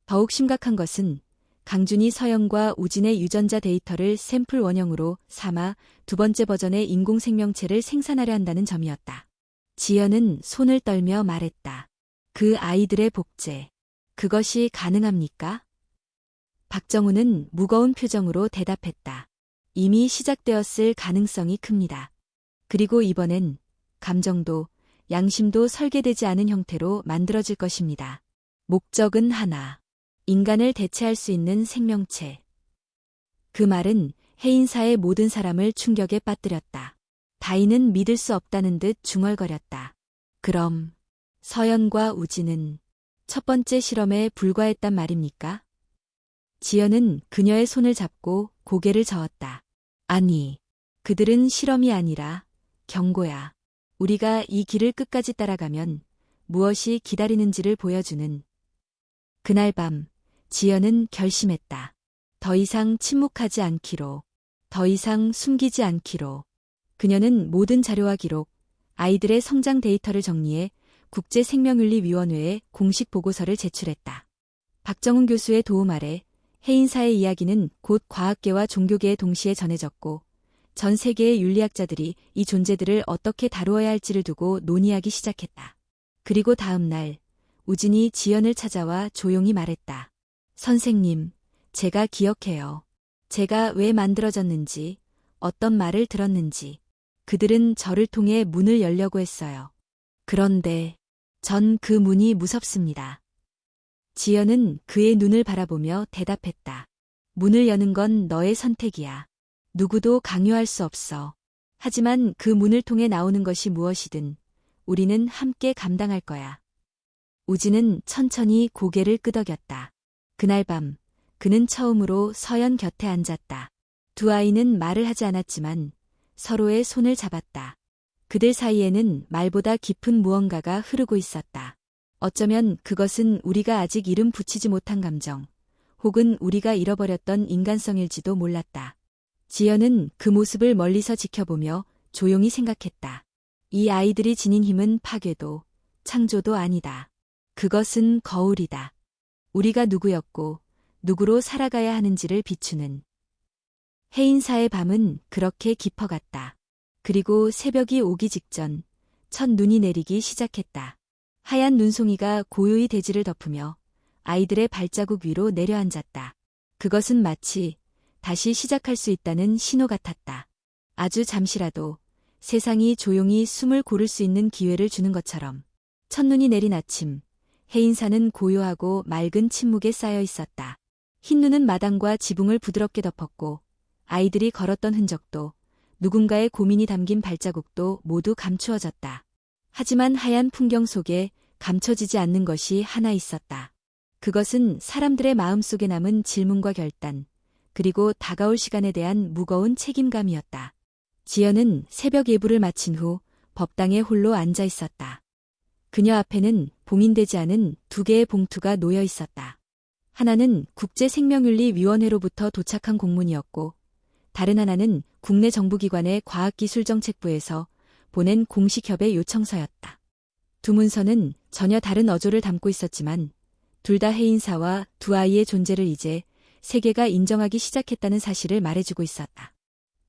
더욱 심각한 것은 강준이 서연과 우진의 유전자 데이터를 샘플 원형으로 삼아 두 번째 버전의 인공생명체를 생산하려 한다는 점이었다. 지연은 손을 떨며 말했다. 그 아이들의 복제, 그것이 가능합니까? 박정훈은 무거운 표정으로 대답했다. 이미 시작되었을 가능성이 큽니다. 그리고 이번엔 감정도 양심도 설계되지 않은 형태로 만들어질 것입니다. 목적은 하나, 인간을 대체할 수 있는 생명체. 그 말은 해인사의 모든 사람을 충격에 빠뜨렸다. 다인은 믿을 수 없다는 듯 중얼거렸다. 그럼 서연과 우진은 첫 번째 실험에 불과했단 말입니까? 지연은 그녀의 손을 잡고 고개를 저었다. 아니, 그들은 실험이 아니라 경고야. 우리가 이 길을 끝까지 따라가면 무엇이 기다리는지를 보여주는. 그날 밤 지연은 결심했다. 더 이상 침묵하지 않기로, 더 이상 숨기지 않기로. 그녀는 모든 자료와 기록, 아이들의 성장 데이터를 정리해 국제생명윤리위원회에 공식 보고서를 제출했다. 박정훈 교수의 도움 아래 해인사의 이야기는 곧 과학계와 종교계에 동시에 전해졌고 전 세계의 윤리학자들이 이 존재들을 어떻게 다루어야 할지를 두고 논의하기 시작했다. 그리고 다음 날 우진이 지연을 찾아와 조용히 말했다. 선생님, 제가 기억해요. 제가 왜 만들어졌는지, 어떤 말을 들었는지. 그들은 저를 통해 문을 열려고 했어요. 그런데 전 그 문이 무섭습니다. 지연은 그의 눈을 바라보며 대답했다. 문을 여는 건 너의 선택이야. 누구도 강요할 수 없어. 하지만 그 문을 통해 나오는 것이 무엇이든 우리는 함께 감당할 거야. 우진은 천천히 고개를 끄덕였다. 그날 밤 그는 처음으로 서연 곁에 앉았다. 두 아이는 말을 하지 않았지만 서로의 손을 잡았다. 그들 사이에는 말보다 깊은 무언가가 흐르고 있었다. 어쩌면 그것은 우리가 아직 이름 붙이지 못한 감정, 혹은 우리가 잃어버렸던 인간성일지도 몰랐다. 지연은 그 모습을 멀리서 지켜보며 조용히 생각했다. 이 아이들이 지닌 힘은 파괴도, 창조도 아니다. 그것은 거울이다. 우리가 누구였고, 누구로 살아가야 하는지를 비추는. 해인사의 밤은 그렇게 깊어갔다. 그리고 새벽이 오기 직전 첫 눈이 내리기 시작했다. 하얀 눈송이가 고요히 대지를 덮으며 아이들의 발자국 위로 내려앉았다. 그것은 마치 다시 시작할 수 있다는 신호 같았다. 아주 잠시라도 세상이 조용히 숨을 고를 수 있는 기회를 주는 것처럼. 첫눈이 내린 아침, 해인사는 고요하고 맑은 침묵에 쌓여 있었다. 흰눈은 마당과 지붕을 부드럽게 덮었고 아이들이 걸었던 흔적도 누군가의 고민이 담긴 발자국도 모두 감추어졌다. 하지만 하얀 풍경 속에 감춰지지 않는 것이 하나 있었다. 그것은 사람들의 마음속에 남은 질문과 결단, 그리고 다가올 시간에 대한 무거운 책임감이었다. 지연은 새벽 예불을 마친 후 법당에 홀로 앉아 있었다. 그녀 앞에는 봉인되지 않은 두 개의 봉투가 놓여 있었다. 하나는 국제생명윤리위원회로부터 도착한 공문이었고, 다른 하나는 국내 정부기관의 과학기술정책부에서 보낸 공식 협의 요청서였다. 두 문서는 전혀 다른 어조를 담고 있었지만 둘 다 해인사와 두 아이의 존재를 이제 세계가 인정하기 시작했다는 사실을 말해주고 있었다.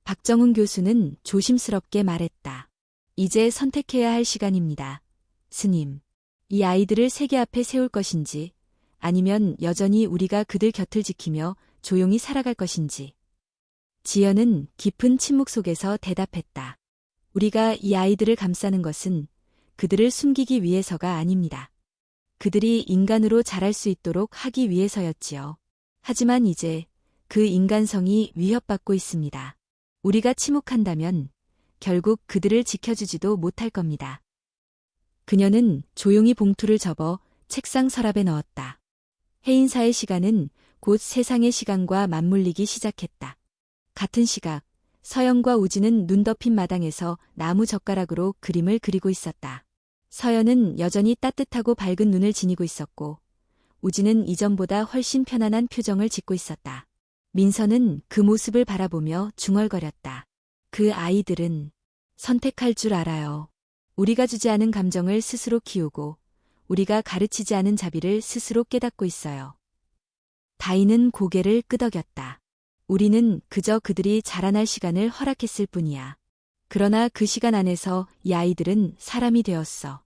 박정훈 교수는 조심스럽게 말했다. 이제 선택해야 할 시간입니다. 스님, 이 아이들을 세계 앞에 세울 것인지 아니면 여전히 우리가 그들 곁을 지키며 조용히 살아갈 것인지. 지연은 깊은 침묵 속에서 대답했다. 우리가 이 아이들을 감싸는 것은 그들을 숨기기 위해서가 아닙니다. 그들이 인간으로 자랄 수 있도록 하기 위해서였지요. 하지만 이제 그 인간성이 위협받고 있습니다. 우리가 침묵한다면 결국 그들을 지켜주지도 못할 겁니다. 그녀는 조용히 봉투를 접어 책상 서랍에 넣었다. 해인사의 시간은 곧 세상의 시간과 맞물리기 시작했다. 같은 시각, 서연과 우진은 눈 덮인 마당에서 나무 젓가락으로 그림을 그리고 있었다. 서연은 여전히 따뜻하고 밝은 눈을 지니고 있었고, 우진은 이전보다 훨씬 편안한 표정을 짓고 있었다. 민서는 그 모습을 바라보며 중얼거렸다. 그 아이들은 선택할 줄 알아요. 우리가 주지 않은 감정을 스스로 키우고, 우리가 가르치지 않은 자비를 스스로 깨닫고 있어요. 다인은 고개를 끄덕였다. 우리는 그저 그들이 자라날 시간을 허락했을 뿐이야. 그러나 그 시간 안에서 이 아이들은 사람이 되었어.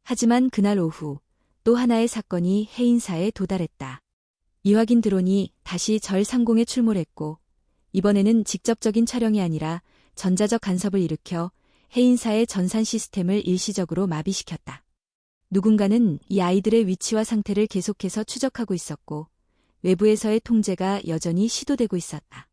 하지만 그날 오후 또 하나의 사건이 해인사에 도달했다. 이화긴 드론이 다시 절 상공에 출몰했고, 이번에는 직접적인 촬영이 아니라 전자적 간섭을 일으켜 해인사의 전산 시스템을 일시적으로 마비시켰다. 누군가는 이 아이들의 위치와 상태를 계속해서 추적하고 있었고, 외부에서의 통제가 여전히 시도되고 있었다.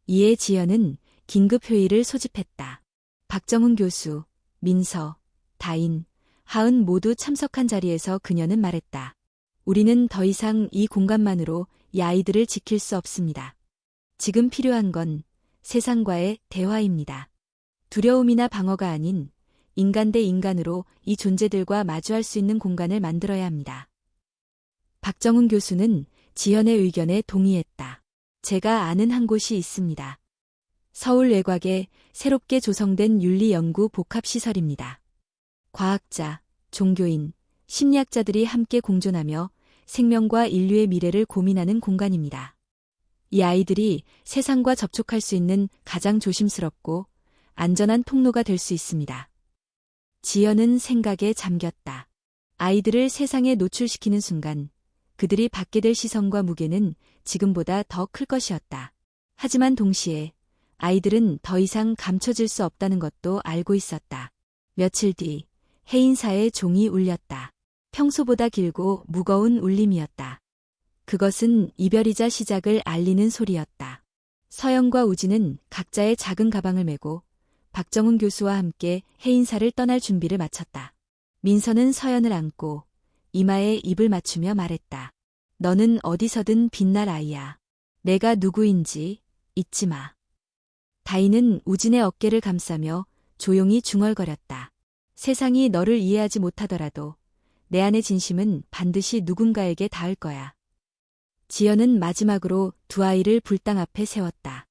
이에 지연은 긴급 회의를 소집했다. 박정훈 교수, 민서, 다인, 하은 모두 참석한 자리에서 그녀는 말했다. 우리는 더 이상 이 공간만으로 이 아이들을 지킬 수 없습니다. 지금 필요한 건 세상과의 대화입니다. 두려움이나 방어가 아닌 인간 대 인간으로 이 존재들과 마주할 수 있는 공간을 만들어야 합니다. 박정훈 교수는 지연의 의견에 동의했다. 제가 아는 한 곳이 있습니다. 서울 외곽에 새롭게 조성된 윤리연구 복합시설입니다. 과학자, 종교인, 심리학자들이 함께 공존하며 생명과 인류의 미래를 고민하는 공간입니다. 이 아이들이 세상과 접촉할 수 있는 가장 조심스럽고 안전한 통로가 될 수 있습니다. 지연은 생각에 잠겼다. 아이들을 세상에 노출시키는 순간 그들이 받게 될 시선과 무게는 지금보다 더 클 것이었다. 하지만 동시에 아이들은 더 이상 감춰질 수 없다는 것도 알고 있었다. 며칠 뒤 해인사의 종이 울렸다. 평소보다 길고 무거운 울림이었다. 그것은 이별이자 시작을 알리는 소리였다. 서연과 우진은 각자의 작은 가방을 메고 박정훈 교수와 함께 해인사를 떠날 준비를 마쳤다. 민서는 서연을 안고 이마에 입을 맞추며 말했다. 너는 어디서든 빛날 아이야. 내가 누구인지 잊지 마. 다인은 우진의 어깨를 감싸며 조용히 중얼거렸다. 세상이 너를 이해하지 못하더라도 내 안의 진심은 반드시 누군가에게 닿을 거야. 지연은 마지막으로 두 아이를 불당 앞에 세웠다.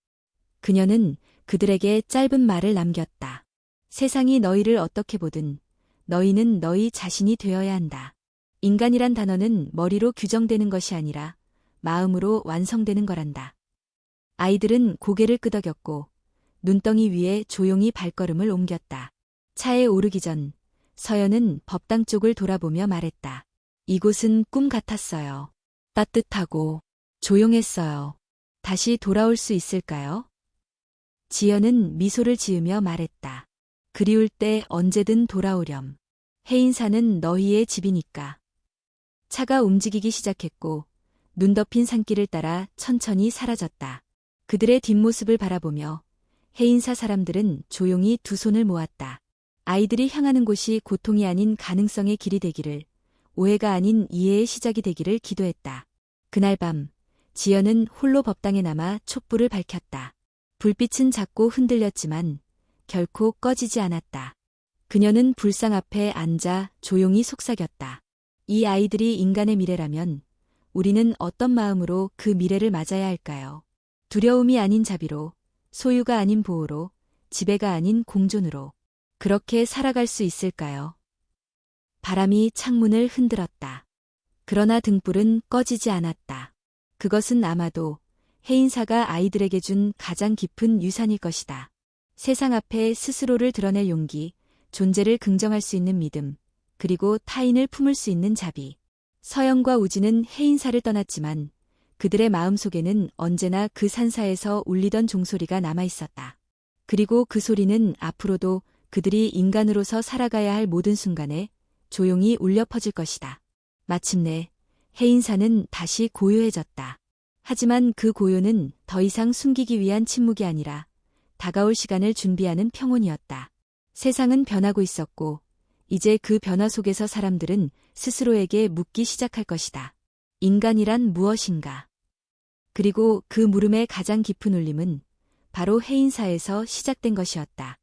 그녀는 그들에게 짧은 말을 남겼다. 세상이 너희를 어떻게 보든 너희는 너희 자신이 되어야 한다. 인간이란 단어는 머리로 규정되는 것이 아니라 마음으로 완성되는 거란다. 아이들은 고개를 끄덕였고 눈덩이 위에 조용히 발걸음을 옮겼다. 차에 오르기 전 서연은 법당 쪽을 돌아보며 말했다. 이곳은 꿈 같았어요. 따뜻하고 조용했어요. 다시 돌아올 수 있을까요? 지연은 미소를 지으며 말했다. 그리울 때 언제든 돌아오렴. 해인사는 너희의 집이니까. 차가 움직이기 시작했고 눈 덮인 산길을 따라 천천히 사라졌다. 그들의 뒷모습을 바라보며 해인사 사람들은 조용히 두 손을 모았다. 아이들이 향하는 곳이 고통이 아닌 가능성의 길이 되기를, 오해가 아닌 이해의 시작이 되기를 기도했다. 그날 밤 지연은 홀로 법당에 남아 촛불을 밝혔다. 불빛은 작고 흔들렸지만 결코 꺼지지 않았다. 그녀는 불상 앞에 앉아 조용히 속삭였다. 이 아이들이 인간의 미래라면 우리는 어떤 마음으로 그 미래를 맞아야 할까요? 두려움이 아닌 자비로, 소유가 아닌 보호로, 지배가 아닌 공존으로. 그렇게 살아갈 수 있을까요? 바람이 창문을 흔들었다. 그러나 등불은 꺼지지 않았다. 그것은 아마도 해인사가 아이들에게 준 가장 깊은 유산일 것이다. 세상 앞에 스스로를 드러낼 용기, 존재를 긍정할 수 있는 믿음, 그리고 타인을 품을 수 있는 자비. 서영과 우진은 해인사를 떠났지만 그들의 마음속에는 언제나 그 산사에서 울리던 종소리가 남아있었다. 그리고 그 소리는 앞으로도 그들이 인간으로서 살아가야 할 모든 순간에 조용히 울려 퍼질 것이다. 마침내 해인사는 다시 고요해졌다. 하지만 그 고요는 더 이상 숨기기 위한 침묵이 아니라 다가올 시간을 준비하는 평온이었다. 세상은 변하고 있었고 이제 그 변화 속에서 사람들은 스스로에게 묻기 시작할 것이다. 인간이란 무엇인가? 그리고 그 물음의 가장 깊은 울림은 바로 해인사에서 시작된 것이었다.